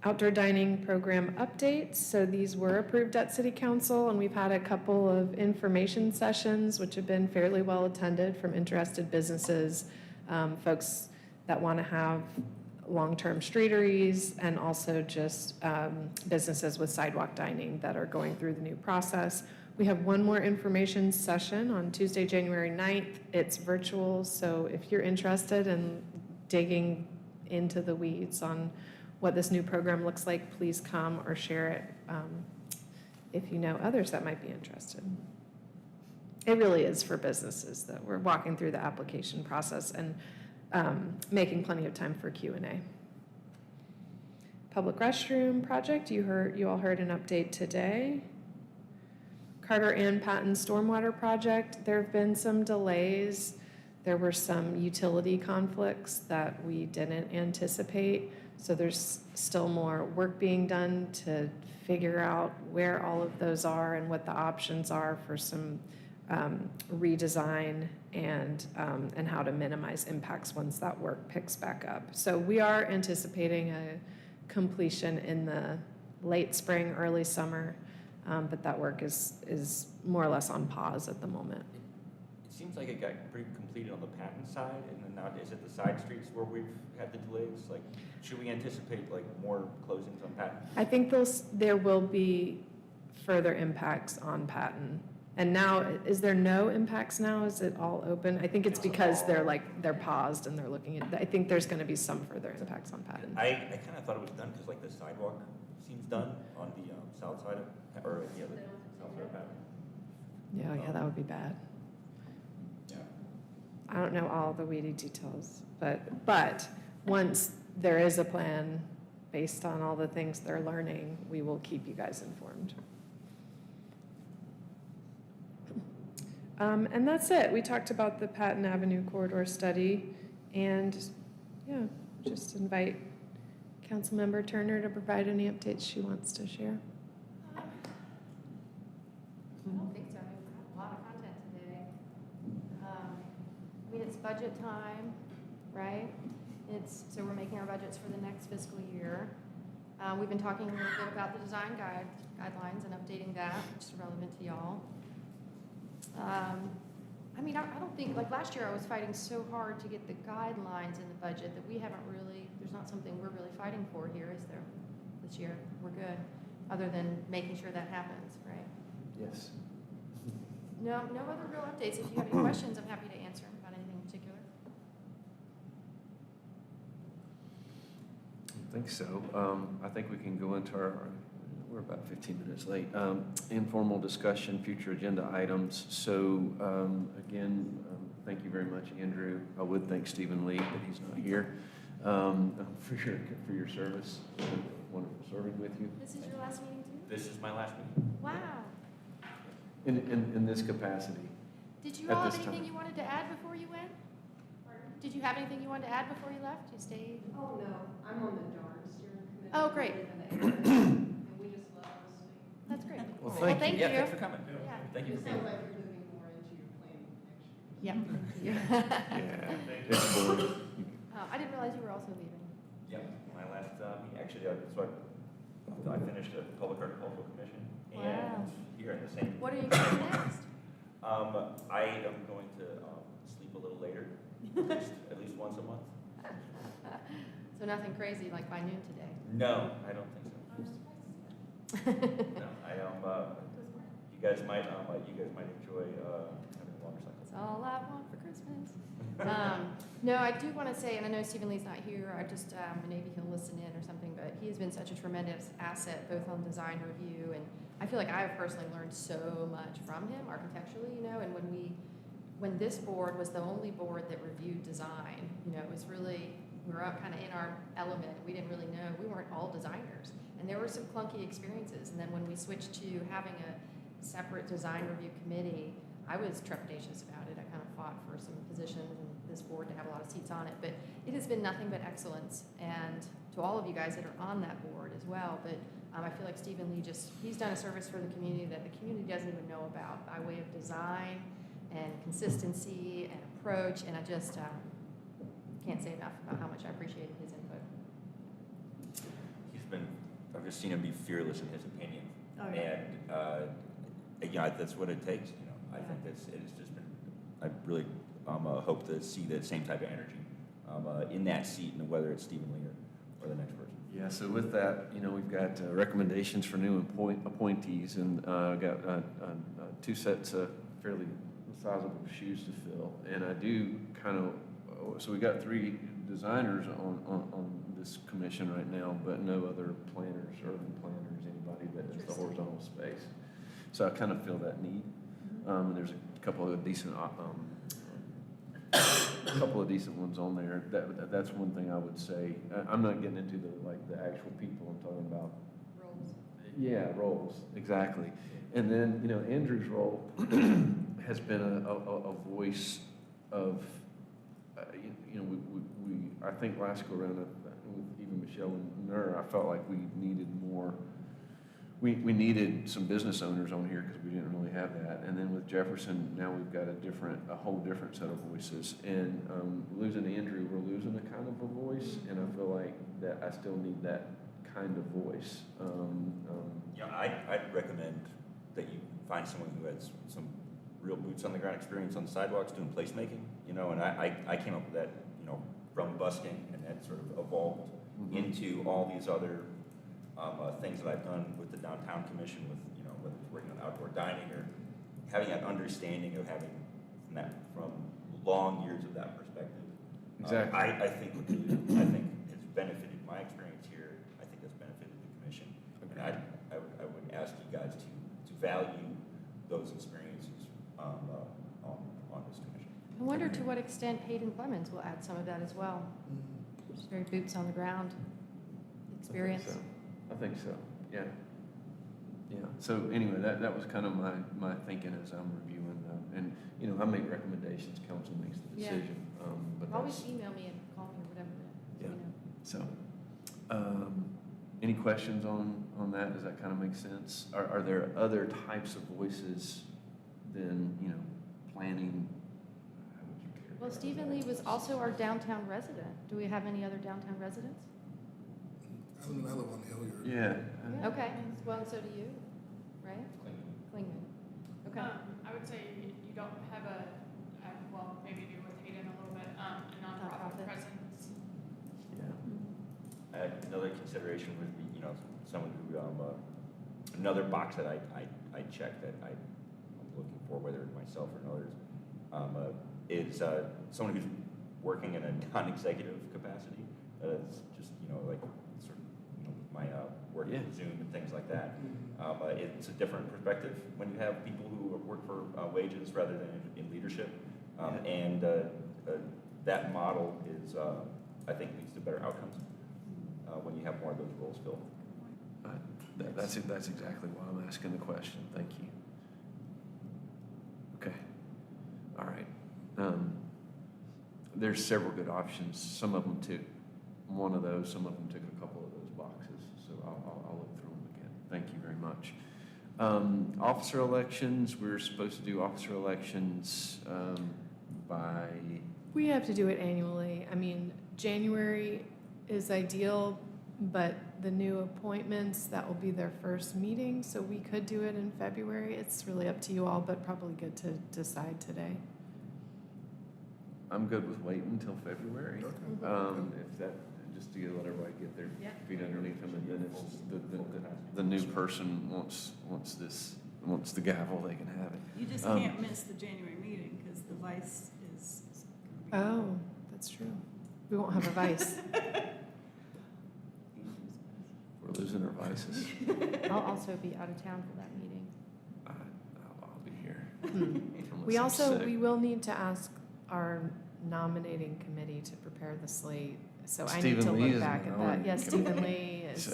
Outdoor dining program updates. So these were approved at City Council, and we've had a couple of information sessions, which have been fairly well attended from interested businesses, folks that want to have long-term streeteries, and also just businesses with sidewalk dining that are going through the new process. We have one more information session on Tuesday, January 9th. It's virtual, so if you're interested in digging into the weeds on what this new program looks like, please come or share it if you know others that might be interested. It really is for businesses that we're walking through the application process and making plenty of time for Q&A. Public restroom project, you all heard an update today. Carter and Patton Stormwater Project, there have been some delays. There were some utility conflicts that we didn't anticipate. So there's still more work being done to figure out where all of those are and what the options are for some redesign and how to minimize impacts once that work picks back up. So we are anticipating a completion in the late spring, early summer, but that work is more or less on pause at the moment. It seems like it got pretty completed on the Patton side, and then now is it the side streets where we've had the delays? Like, should we anticipate like more closings on Patton? I think there will be further impacts on Patton. And now, is there no impacts now? Is it all open? I think it's because they're paused and they're looking at, I think there's gonna be some further impacts on Patton. I kind of thought it was done because like the sidewalk seems done on the south side of, or the other south side of Patton. Yeah, that would be bad. Yeah. I don't know all the weedy details, but once there is a plan based on all the things they're learning, we will keep you guys informed. And that's it. We talked about the Patton Avenue corridor study, and yeah, just invite Councilmember Turner to provide any updates she wants to share. I don't think so. I mean, we have a lot of content today. I mean, it's budget time, right? So we're making our budgets for the next fiscal year. We've been talking a little bit about the design guidelines and updating that, which is relevant to y'all. I mean, I don't think, like last year I was fighting so hard to get the guidelines in the budget that we haven't really, there's not something we're really fighting for here, is there? This year, we're good, other than making sure that happens, right? Yes. No other real updates. If you have any questions, I'm happy to answer them about anything in particular. I think so. I think we can go into we're about 15 minutes late. Informal discussion, future agenda items. So thank you very much, Andrew. I would thank Stephen Lee, but he's not here, for your service. It's been wonderful serving with you. This is your last meeting too? This is my last meeting. Wow. In this capacity. Did you At all have this anything time. you wanted to add before you went? Did you have anything you wanted to add before you left? You stayed? Oh, no, I'm on the darn steering committee. Oh, great. And we just love listening. That's great. Well, Well, thank you. Yeah, thanks for coming. Yeah. Thank you for being here. like you're moving more into your planning next year. Yeah. Yeah. It's boring. I didn't realize you were also leaving. Yep, my last meeting, actually, I finished a public horticultural commission, Wow. and here in the same. What are you going to do next? I am going to sleep a little later, at least once a month. So nothing crazy like by noon today. No, I don't think so. No, you guys might enjoy having a longer It's cycle. all I want for Christmas. No, I do want to say, and I know Stephen Lee's not here, maybe he'll listen in or something, but he has been such a tremendous asset, both on design review, and I feel like I've personally learned so much from him architecturally, and when this board was the only board that reviewed design, it was really, we were kind of in our element. We didn't really know, we weren't all designers, and there were some clunky experiences, and then when we switched to having a separate design review committee, I was trepidatious about it. I kind of fought for some positions and this board to have a lot of seats on it, but it has been nothing but excellence. And to all of you guys that are on that board as well, but I feel like Stephen Lee he's done a service for the community that the community doesn't even know about by way of design and consistency and approach, and I just can't say enough about how much I appreciated his input. I've just seen him be fearless in his opinion. Oh, yeah. And, that's what it takes, I think it has just been, I really hope to see the same type of energy in that seat, and whether it's Stephen Lee or the next person. Yeah, so with that, we've got recommendations for new appointees, and got 2 sets of fairly sizable shoes to fill. And I do so we got 3 designers on this commission right now, but no other planners, urban planners, anybody that is the horizontal space. So I kind of feel that need. And there's a couple of decent ones on there. That's one thing I would say. I'm not getting into the actual people. I'm talking about Roles. Yeah, roles, exactly. And then Andrew's role has been a voice of I think last go around with even Michelle and Nur, I felt like we needed more. We needed some business owners on here because we didn't really have that. And then with Jefferson, now we've got a whole different set of voices. And losing Andrew, we're losing a kind of a voice, and I feel like that I still need that kind of voice. I'd recommend that you find someone who has some real boots on the ground experience on the sidewalks doing placemaking, and I came up with that, from busking, and that sort of evolved into all these other things that I've done with the downtown commission, with whether it's working on outdoor dining or having that understanding of having from long years of that perspective. Exactly. I think it's benefited my experience here. I think that's benefited the commission. And I would ask you guys to value those experiences on this commission. I wonder to what extent Hayden Clemens will add some of that as well. Just very boots on the ground experience. I think so. Yeah. Yeah. So anyway, that was kind of my thinking as I'm reviewing and I make recommendations, council makes the decision. But Always email me and call me or whatever. Yeah. So, any questions on that? Does that kind of make sense? Are there other types of voices than planning? How would you characterize Well, Stephen that? Lee was also our downtown resident. Do we have any other downtown residents? I live on the hill here. Yeah. Okay, well, and so do you, right? Klingman. Okay. I would say you don't have well, maybe do with Hayden a little bit, a nonprofit Nonprofit. presence. Yeah. Another consideration would be, someone who, another box that I check that I'm looking for, whether it's myself or others, is someone who's working in a non-executive capacity. It's just, like sort of, my working with Zoom and things like that. It's a different perspective when you have people who work for wages rather than in leadership. And that model is, I think, leads to better outcomes when you have more of those roles filled. That's exactly why I'm asking the question. Thank you. Okay. All right. There's several good options. Some of them took one of those. Some of them took a couple of those boxes. So I'll look through them again. Thank you very much. Officer elections. We're supposed to do officer elections by. We have to do it annually. I mean, January is ideal, but the new appointments, that will be their first meeting, so we could do it in February. It's really up to you all, but probably good to decide today. I'm good with waiting until February. If that, just to let everybody get their feet underneath them, and then if the new person wants the gavel, they can have it. You just can't miss the January meeting because the vice is gonna be. Oh, that's true. We won't have a vice. We're losing our vices. I'll also be out of town for that meeting. I'll be here. We Unless I'm sick. we will need to ask our nominating committee to prepare the slate. So I need to Stephen Lee look is back an at that. nominating Yes, committee. Stephen Lee is. So.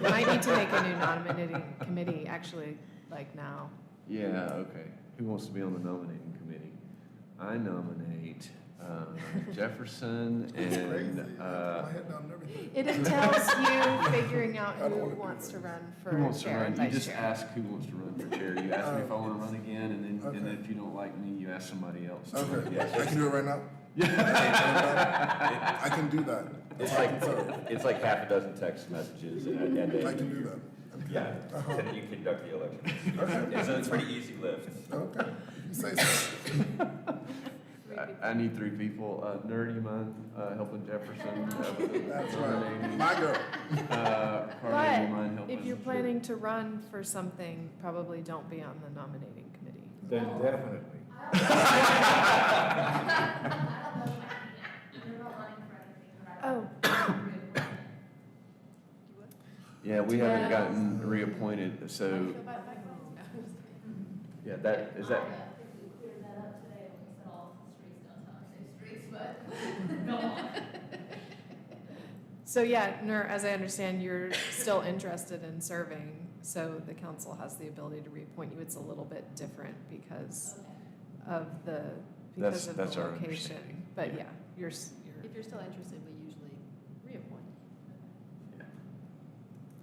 We might need to make a new nominating committee, actually, like now. Yeah, okay. Who wants to be on the nominating committee? I nominate Jefferson It's crazy. and, I put my head down and everything. It entails you figuring out I don't who wanna do wants that. to run who for wants to chair run? and You vice just chair. ask who wants to run for chair. You ask me if I want to run again, and then Okay. if you don't like me, you ask somebody else. Okay, Yes. I can do it right now. I can do that. It's like, it's like half a dozen text messages and I then, can do that. yeah, Uh-huh. then you conduct the election. Okay. So it's a pretty easy lift. Okay, you say so. I need 3 people. Nerd, you mind helping Jefferson? With the That's nominating? right. My girl. Carmen, you mind But helping? if you're planning to run for something, probably don't be on the nominating committee. Then definitely. I don't know if I can. You're not running for anything, but I Oh, Yeah, we haven't Yeah. gotten reappointed, so, yeah, that, is that, I think we cleared that up today when we said all streets downtown, say streets, but go on. so yeah, Nur, as I understand, you're still interested in serving, so the council has the ability to reappoint you. It's a little bit different because of the, because of That's the our location. understanding. But Yeah. yeah, you're, If you're still interested, we usually reappoint. yeah.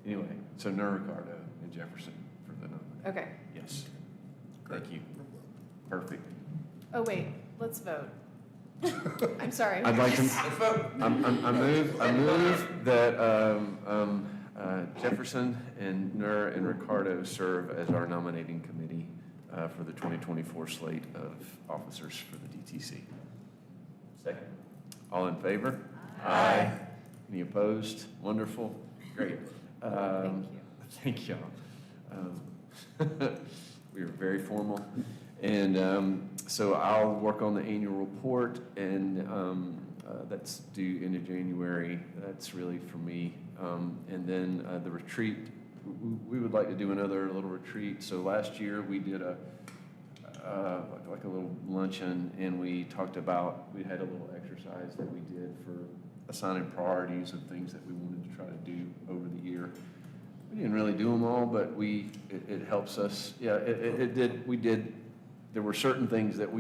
Anyway, so Nur, Ricardo, and Jefferson for the nominee. okay. Yes. Thank you. Perfect. Oh, wait, let's vote. I'm sorry. I'd like to, I move that Jefferson and Nur and Ricardo serve as our nominating committee for the 2024 slate of officers for the DTC. Second. All in favor? Aye. Any opposed? Wonderful. Great. Thank you. Thank y'all. We are very formal. And so I'll work on the annual report, and that's due into January. That's really for me. And then the retreat, we would like to do another little retreat. So last year we did like a little luncheon, and we talked about, we had a little exercise that we did for assigning priorities of things that we wanted to try to do over the year. We didn't really do them all, but it helps us. Yeah, it did. We did. There were certain things that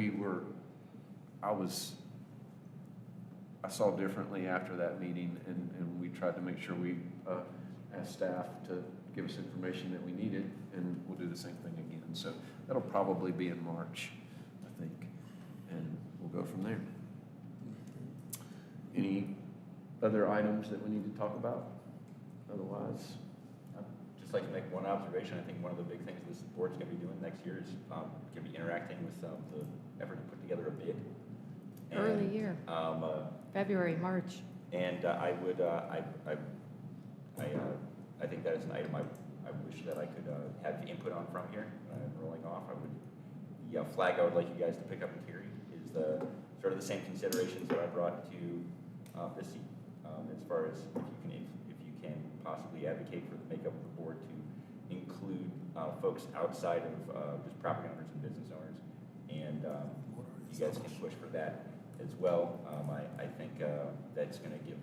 I saw differently after that meeting, and we tried to make sure we asked staff to give us information that we needed, and we'll do the same thing again. So that'll probably be in March, I think, and we'll go from there. Any other items that we need to talk about? Otherwise, I'd just like to make one observation. I think one of the big things this board's going to be doing next year is going to be interacting with the effort to put together a bid. Early year, February, March. And I would, I think that is an item I wish that I could have input on from here. Rolling off, the flag I would like you guys to pick up and carry is sort of the same considerations that I brought to this seat, as far as if you can possibly advocate for the makeup of the board to include folks outside of just property owners and business owners, and you guys can push for that as well. I think that's going to give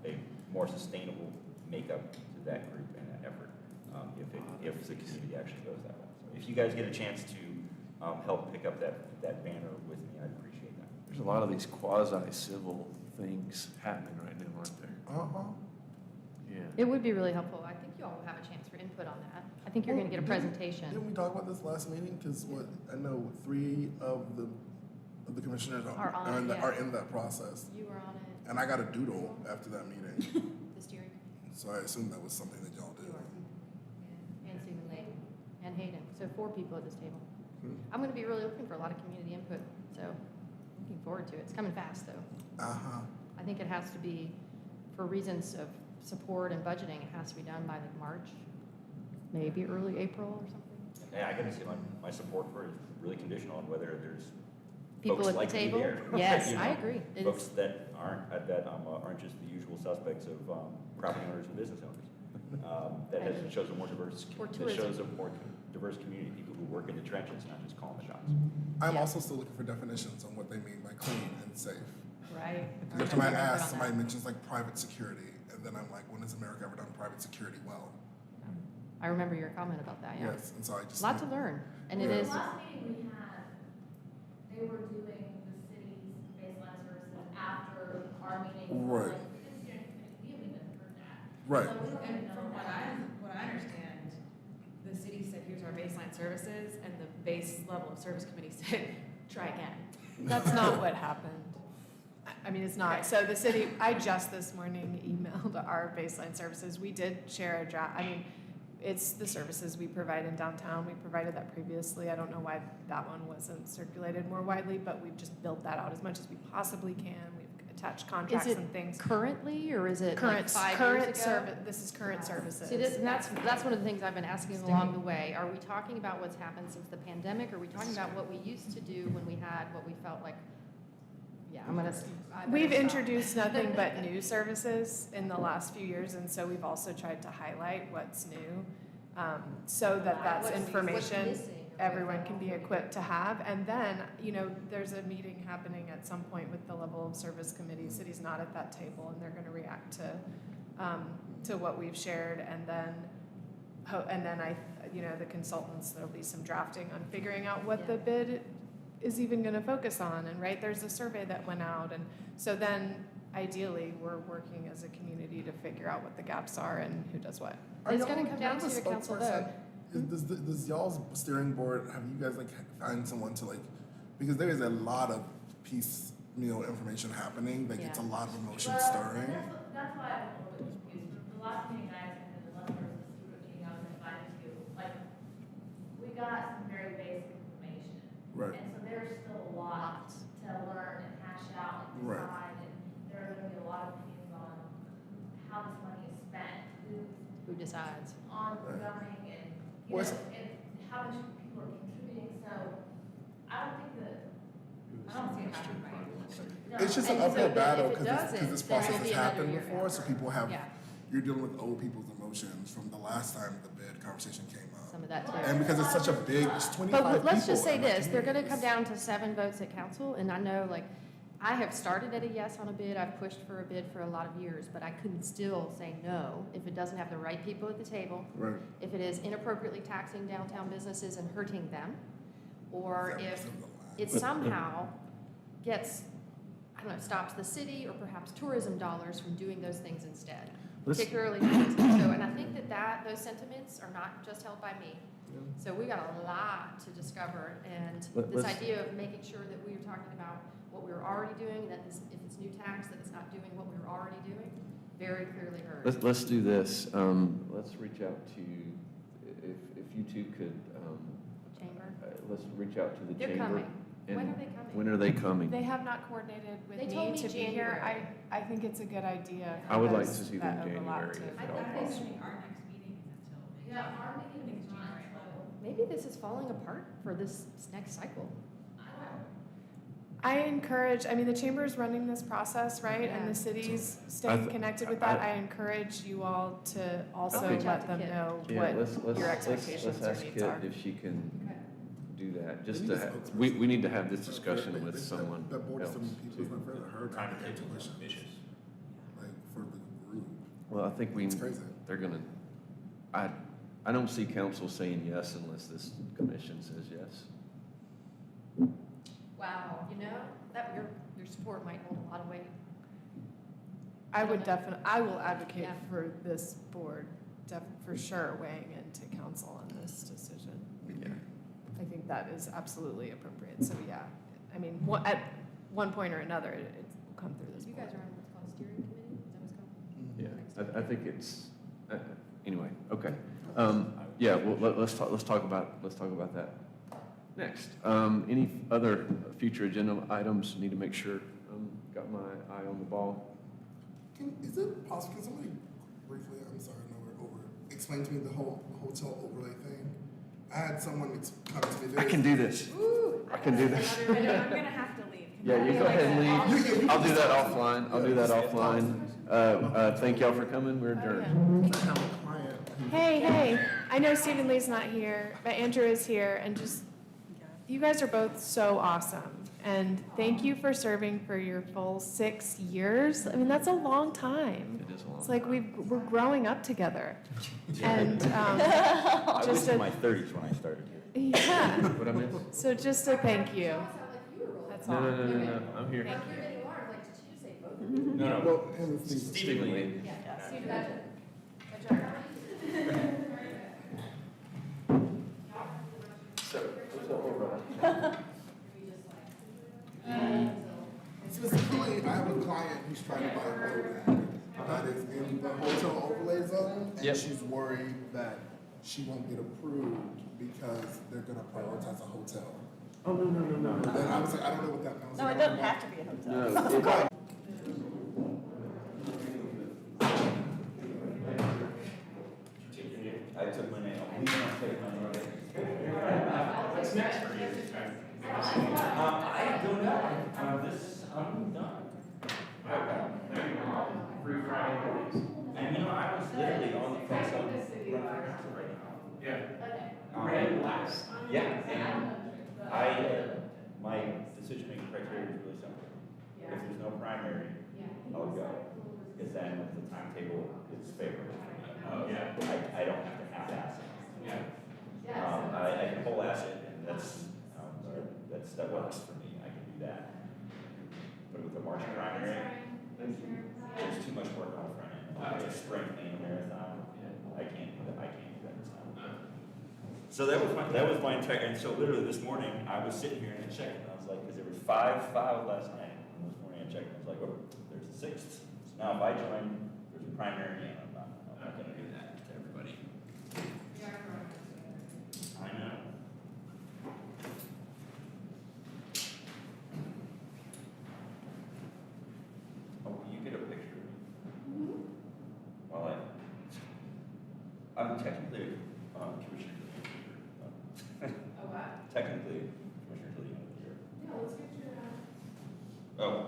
a more sustainable makeup to that group and that effort if the community actually goes that way. So if you guys get a chance to help pick up that banner with me, I'd appreciate that. there's a lot of these quasi-civil things happening right now, aren't there? Yeah. It would be really helpful. I think you all will have a chance for input on that. I think you're going to get a presentation. Didn't we talk about this last meeting? Because I know 3 of the commissioners Are on it, yeah. are in that process. You were on it, And I got a doodle after that meeting. the steering, So I assume that was something that y'all did. you are, and Susan Lee, and Hayden. So 4 people at this table. Hmm. I'm going to be really looking for a lot of community input, so looking forward to it. It's coming fast, though. Uh-huh. I think it has to be, for reasons of support and budgeting, it has to be done by like March, maybe early April or something. Yeah, I got to say my support for it is really conditional on whether there's People folks at the like me table? there. Yes, You know, I agree. It folks is- that aren't just the usual suspects of property owners and business owners. That I agree. shows a more diverse, Or that tourism. shows a more diverse community, people who work in the trenches, not just calling the shots. I'm Yeah. also still looking for definitions on what they mean by clean and safe. Right. Every time I ask, somebody mentions like private security, and then I'm like, when has America ever done private security well? I remember your comment about that, yeah. Yes, and so I just. A lot to learn, and it Yeah. is, The last meeting we had, they were doing the city's baseline services after our meeting. Right. Like, the steering committee, we haven't even heard that. Right. So we don't And even know from that. what I understand, the city said, here's our baseline services, and the base level of service committee said, try again. That's not what happened. I mean, it's not. So the city, I just this morning emailed our baseline services. We did share a draft. I mean, it's the services we provide in downtown. We provided that previously. I don't know why that one wasn't circulated more widely, but we've just built that out as much as we possibly can. We've attached contracts Is it and things. currently, or is it like Current, 5 current years ago? service, this is current services. See, that's one of the things I've been asking along the way. Are we talking about what's happened since the pandemic? Are we talking about what we used to do when we had what we felt like? Yeah, I better We've stop. introduced nothing but new services in the last few years, and so we've also tried to highlight what's new, so that that's What's information missing or everyone what- can be equipped to have. And then, you know, there's a meeting happening at some point with the level of service committee. City's not at that table, and they're gonna react to what we've shared, and then the consultants, there'll be some drafting on figuring out what the bid is even gonna focus on, and there's a survey that went out, and so then ideally, we're working as a community to figure out what the gaps are and who does what. It's gonna come down to a council vote. Does y'all's steering board, have you guys like find someone to like, because there is a lot of piecemeal information happening that gets a lot of emotion stirring. That's why I'm a little bit confused. The last meeting I attended, the last person, the student meeting I was invited to, like, we got some very basic information. Right. And so there's still a lot to learn and hash out and Right. decide, and there are gonna be a lot of opinions on how this money is spent, Who decides? on Right. governing, and, you What's- know, and how much people are contributing, so I don't think that. I don't see it happening by It's just an And so uphill if battle it because doesn't, this then process it'll be has another happened year. before, so people have, Yeah. you're dealing with old people's emotions from the last time the bid conversation came up. Some of that too. And because it's such a big, it's 25 people. But let's just say in my this, they're gonna come community. down to 7 votes at council, and I know, like, I have started at a yes on a bid, I've pushed for a bid for a lot of years, but I couldn't still say no if it doesn't have the right people at the table, Right. if it is inappropriately taxing downtown businesses and hurting them, or if it somehow gets, I don't know, stops the city or perhaps tourism dollars from doing those things instead, Let's- particularly tourism. So, and I think that those sentiments are not just held by me. Yeah. So we got a lot to discover, and this Let's- idea of making sure that we are talking about what we were already doing, that this, if it's new tax, that it's not doing what we were already doing, very clearly heard. Let's do this. Let's reach out to, if you two could, Chamber, let's reach out to the they're chamber. coming. and When are they coming? When are they coming? They have not coordinated with They told me me to be here. January. I think it's a good idea. I would like because to see that them overlap January, to- if I at all think possible. our next meeting is until. Yeah, our meeting is not January. until, Maybe this is falling apart for this next cycle. I don't. I encourage, I mean, the chamber is running this process, right? And Yeah. the city's I staying th- connected with that. I encourage you all to also reach out let to them Kit. know Yeah, what let's your expectations or ask needs Kit are. if she can do that, just need to a have, spokesperson. we need to have this discussion with That- someone That board of else. 7 people is too. not fair to her kind of intuition, like for the group. Well, I think we, It's crazy. they're gonna, I don't see council saying yes unless this commission says yes. Wow, you know, that, your support might hold a lot of weight. I would definitely, I will advocate Yeah. for this board, for sure weighing into council on this decision. Yeah. I think that is absolutely appropriate. So, yeah, I mean, at one point or another, it will come through this You board. guys are on what's called a steering committee, is that what's called? Yeah, I think it's, anyway, okay. Yeah, well, let's talk about that next. Any other future agenda items? Need to make sure, got my eye on the ball. Is it possible, can somebody briefly, I'm sorry, I know we're over, explain to me the whole hotel overlay thing? I had someone come to me. I can do this. I can do this. I know, I'm gonna have to leave. Yeah, you go ahead and leave. I'll do that offline. I'll do that offline. Thank y'all for coming. We're adjourned. Hey, I know Stephen Lee's not here, but Andrew is here, and just, you guys are both so awesome. And thank you for serving for your full 6 years. I mean, that's a long time. It is a long It's like we're growing up together. And I was just in my 30s when I started here. yeah, What I miss? so just a thank you. Sounds like you were that's No, all. no, no, no, no, I'm here. Thank you. You are, like, did you say both? No, no, Well, him and Steve. Stephen Lee. Yeah, Stephen, adjourn. So, hold on. Specifically, I have a client who's trying to buy a road that is in the hotel overlay zone, and Yep. she's worried that she won't get approved because they're gonna prioritize a hotel. Oh, no, no, no, no. And I was like, I don't know what that means. No, it doesn't have to be a hotel. No, it- I took my name. Please don't take my name. What's next for you? I don't know. I'm done. There you go. Free Friday mornings. And I was literally on the fence of running for council right now. Yeah. Ran last. Yeah, and my decision-making criteria is really simple. If there's no primary, I'll go. Because then the timetable is favorable. Yeah. I don't have to half-ass it. Yeah. I can whole ass it, and that works for me. I can do that. But with the March primary, there's too much work on the front end. Like a sprint and a marathon. I can't do that. This time. So that was my entire. And so literally this morning, I was sitting here and I checked, and I was like, because there were 5 filed last night. And this morning I checked, and I was like, oh, there's a 6th. So now if I join, there's a primary, and I'm not going to do that to everybody. I know. Oh, will you get a picture of me? Well, I'm technically Commissioner Tilly. Oh, wow. Technically, Commissioner Tilly. Yeah, let's get your, Oh,